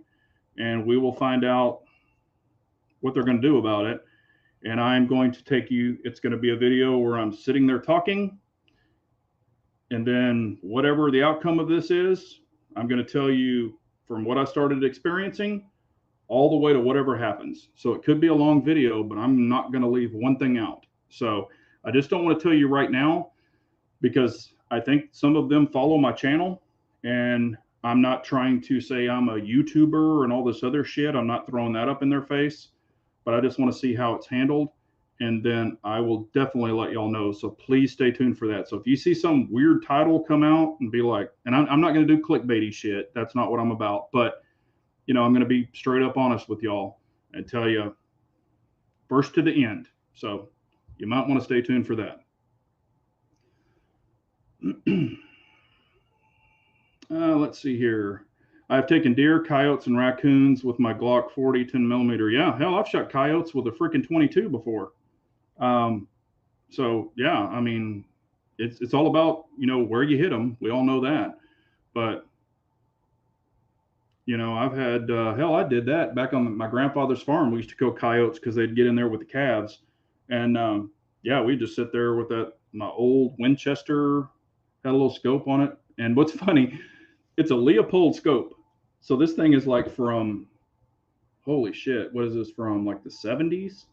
and we will find out what they're going to do about it. And I'm going to take you, it's going to be a video where I'm sitting there talking. And then whatever the outcome of this is, I'm going to tell you from what I started experiencing all the way to whatever happens. So it could be a long video, but I'm not going to leave one thing out. So I just don't want to tell you right now because I think some of them follow my channel, and I'm not trying to say I'm a YouTuber and all this other shit. I'm not throwing that up in their face, but I just want to see how it's handled. And then I will definitely let y'all know. So please stay tuned for that. So if you see some weird title come out and be like, and I'm not going to do clickbaity shit. That's not what I'm about. But, I'm going to be straight up honest with y'all and tell you first to the end. So you might want to stay tuned for that. Let's see here. I've taken deer, coyotes, and raccoons with my Glock 40 10 millimeter. Yeah, hell, I've shot coyotes with a freaking 22 before. So yeah, I mean, it's all about where you hit them. We all know that, but I've had hell, I did that back on my grandfather's farm. We used to kill coyotes because they'd get in there with the calves, and yeah, we just sit there with my old Winchester, had a little scope on it. And what's funny, it's a Leopold scope. So this thing is like from, holy shit, what is this from? Like the 70s?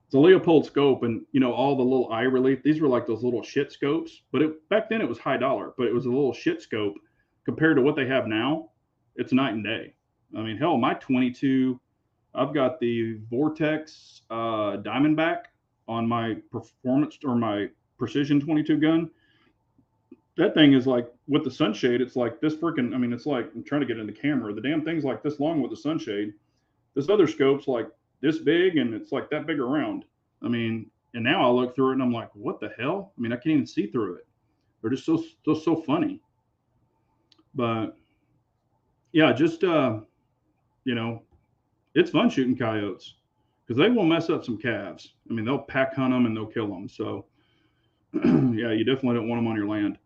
It's a Leopold scope, and all the little eye relief. These were like those little shit scopes, but back then it was high dollar, but it was a little shit scope compared to what they have now. It's night and day. I mean, hell, my 22, I've got the Vortex Diamondback on my performance or my precision 22 gun. That thing is like with the sunshade, it's like this freaking, I mean, it's like, I'm trying to get in the camera. The damn thing's like this long with the sunshade. This other scope's like this big, and it's like that big around. I mean, and now I look through it and I'm like, what the hell? I mean, I can't even see through it. They're just so funny. But yeah, just it's fun shooting coyotes because they will mess up some calves. I mean, they'll pack hunt them and they'll kill them. So yeah, you definitely don't want them on your land.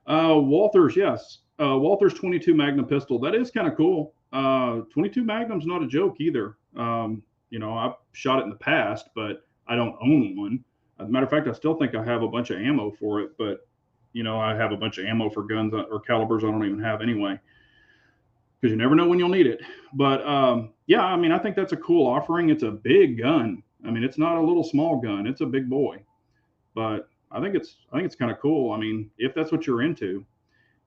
Walther's, yes. Walther's 22 Magnum pistol. That is kind of cool. 22 Magnum's not a joke either. I've shot it in the past, but I don't own one. As a matter of fact, I still think I have a bunch of ammo for it, but I have a bunch of ammo for guns or calibers I don't even have anyway, because you never know when you'll need it. But yeah, I mean, I think that's a cool offering. It's a big gun. I mean, it's not a little small gun. It's a big boy. But I think it's kind of cool. I mean, if that's what you're into,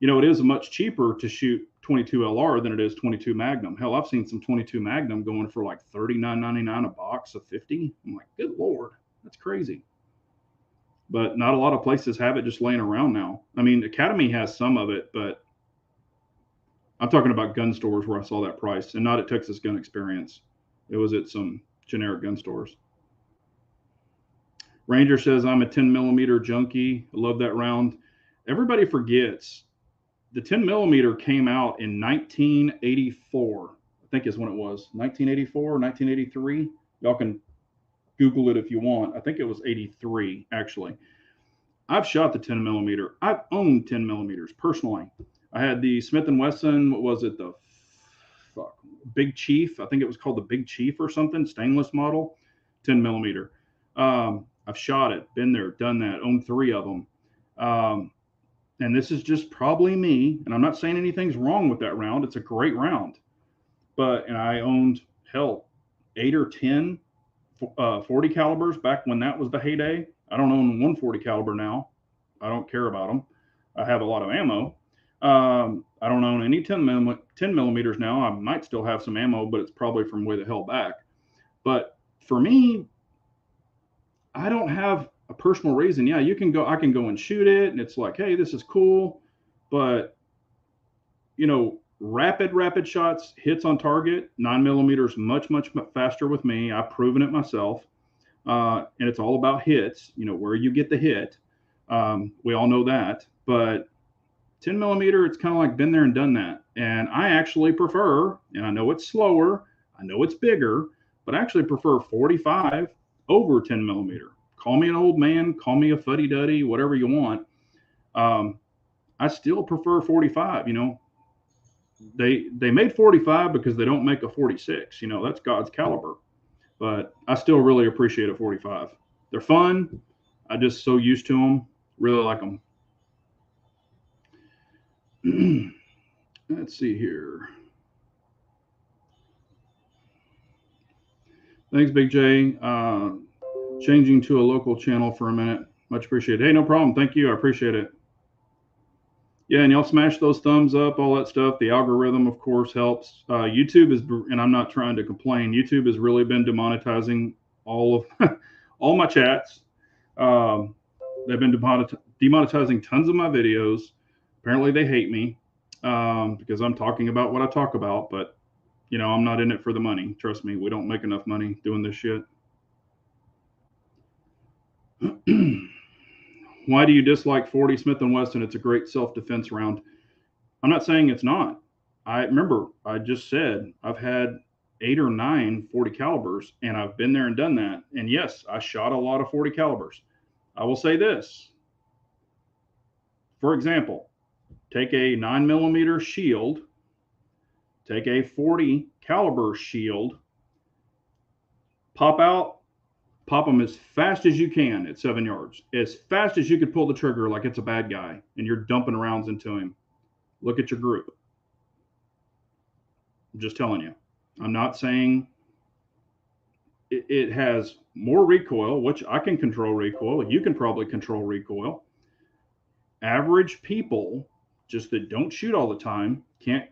it is much cheaper to shoot 22 LR than it is 22 Magnum. Hell, I've seen some 22 Magnum going for like $39.99 a box of 50. I'm like, good Lord, that's crazy. But not a lot of places have it just laying around now. I mean, Academy has some of it, but I'm talking about gun stores where I saw that price, and not at Texas Gun Experience. It was at some generic gun stores. Ranger says, I'm a 10 millimeter junkie. I love that round. Everybody forgets the 10 millimeter came out in 1984. I think is when it was 1984 or 1983. Y'all can Google it if you want. I think it was 83, actually. I've shot the 10 millimeter. I've owned 10 millimeters personally. I had the Smith & Wesson, what was it, the Big Chief? I think it was called the Big Chief or something, stainless model, 10 millimeter. I've shot it, been there, done that, owned 3 of them. And this is just probably me, and I'm not saying anything's wrong with that round. It's a great round. And I owned, hell, 8 or 10 40 calibers back when that was the heyday. I don't own 140 caliber now. I don't care about them. I have a lot of ammo. I don't own any 10 millimeters now. I might still have some ammo, but it's probably from way the hell back. But for me, I don't have a personal reason. Yeah, I can go and shoot it, and it's like, hey, this is cool. But rapid shots, hits on target, 9 millimeters, much faster with me. I've proven it myself. And it's all about hits, where you get the hit. We all know that. But 10 millimeter, it's kind of like been there and done that. And I actually prefer, and I know it's slower, I know it's bigger, but I actually prefer 45 over 10 millimeter. Call me an old man, call me a fuddy-duddy, whatever you want. I still prefer 45. They made 45 because they don't make a 46. That's God's caliber. But I still really appreciate a 45. They're fun. I just so used to them. Really like them. Let's see here. Thanks, Big J. Changing to a local channel for a minute. Much appreciated. Hey, no problem. Thank you. I appreciate it. Yeah, and y'all smash those thumbs up, all that stuff. The algorithm, of course, helps. YouTube is, and I'm not trying to complain, YouTube has really been demonetizing all of all my chats. They've been demonetizing tons of my videos. Apparently, they hate me because I'm talking about what I talk about. But, I'm not in it for the money. Trust me, we don't make enough money doing this shit. Why do you dislike 40 Smith & Wesson? It's a great self-defense round. I'm not saying it's not. I just said I've had 8 or 9 40 calibers, and I've been there and done that. And yes, I shot a lot of 40 calibers. I will say this. For example, take a 9 millimeter shield, take a 40 caliber shield, pop them as fast as you can at 7 yards, as fast as you could pull the trigger like it's a bad guy, and you're dumping rounds into him. Look at your group. I'm just telling you. I'm not saying it has more recoil, which I can control recoil. You can probably control recoil. Average people, just that don't shoot all the time, can't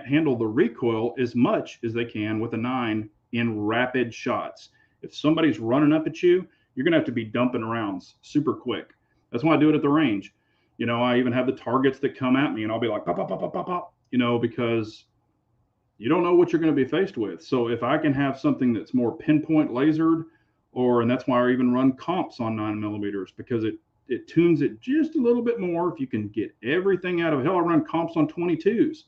handle the recoil as much as they can with a 9 in rapid shots. If somebody's running up at you, you're going to have to be dumping rounds super quick. That's why I do it at the range. I even have the targets that come at me, and I'll be like, pop, pop, pop, pop, pop, pop, because you don't know what you're going to be faced with. So if I can have something that's more pinpoint lasered, and that's why I even run comps on 9 millimeters, because it tunes it just a little bit more. If you can get everything out of it, hell, I run comps on 22s.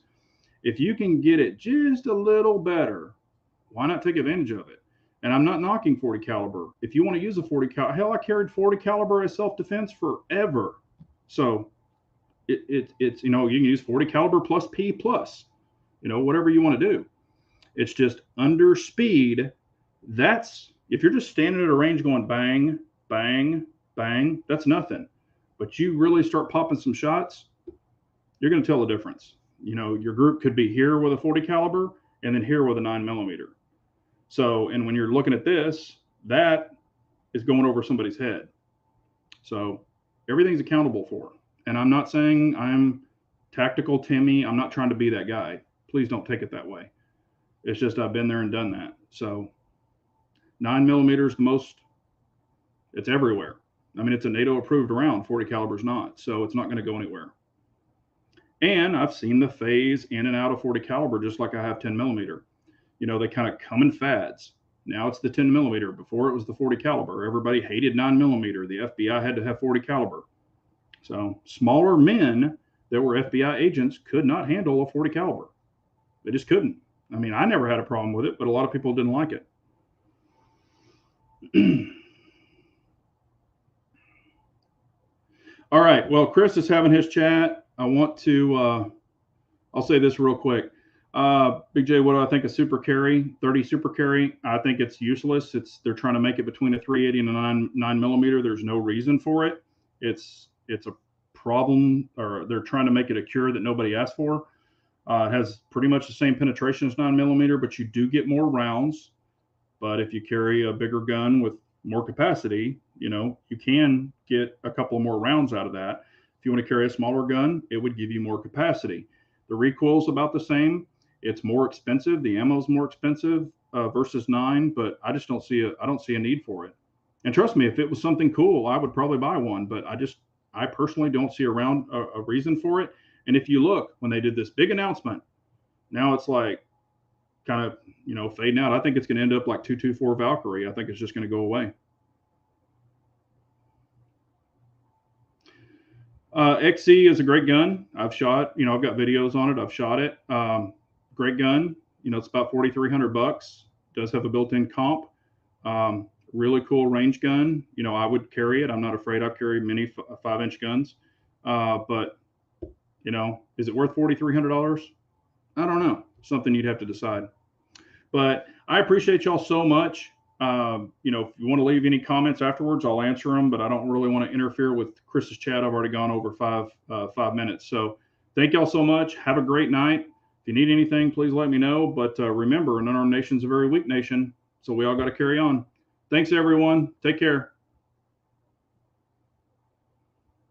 If you can get it just a little better, why not take advantage of it? And I'm not knocking 40 caliber. If you want to use a 40 caliber, hell, I carried 40 caliber as self-defense forever. So it's you can use 40 caliber plus P plus, whatever you want to do. It's just under speed. That's if you're just standing at a range going bang, bang, bang, that's nothing. But you really start popping some shots, you're going to tell the difference. Your group could be here with a 40 caliber and then here with a 9 millimeter. So, and when you're looking at this, that is going over somebody's head. So everything's accountable for. And I'm not saying I'm tactical Timmy. I'm not trying to be that guy. Please don't take it that way. It's just I've been there and done that. So 9mm is the most. It's everywhere. I mean, it's a NATO approved round. 40 caliber is not, so it's not going to go anywhere. And I've seen the phase in and out of 40 caliber just like I have 10mm. You know, they kind of come in fads. Now it's the 10mm. Before it was the 40 caliber. Everybody hated 9mm. The FBI had to have 40 caliber. So smaller men that were FBI agents could not handle a 40 caliber. They just couldn't. I mean, I never had a problem with it, but a lot of people didn't like it. All right. Well, Chris is having his chat. I want to, I'll say this real quick. Big J, what do I think of super carry? 30 super carry. I think it's useless. They're trying to make it between a 380 and a 9mm. There's no reason for it. It's a problem, or they're trying to make it a cure that nobody asked for. It has pretty much the same penetration as 9mm, but you do get more rounds. But if you carry a bigger gun with more capacity, you know, you can get a couple more rounds out of that. If you want to carry a smaller gun, it would give you more capacity. The recoil's about the same. It's more expensive. The ammo's more expensive versus 9, but I just don't see a need for it. And trust me, if it was something cool, I would probably buy one. But I personally don't see a reason for it. And if you look, when they did this big announcement, now it's like kind of, you know, fading out. I think it's going to end up like 224 Valkyrie. I think it's just going to go away. XC is a great gun. I've shot, you know, I've got videos on it. I've shot it. Great gun. You know, it's about $4,300. Does have a built-in comp. Really cool range gun. You know, I would carry it. I'm not afraid. I carry many 5-inch guns. But, you know, is it worth $4,300? I don't know. Something you'd have to decide. But I appreciate y'all so much. You know, if you want to leave any comments afterwards, I'll answer them, but I don't really want to interfere with Chris's chat. I've already gone over five minutes. So thank y'all so much. Have a great night. If you need anything, please let me know. But remember, an unarmed nation's a very weak nation. So we all got to carry on. Thanks, everyone. Take care.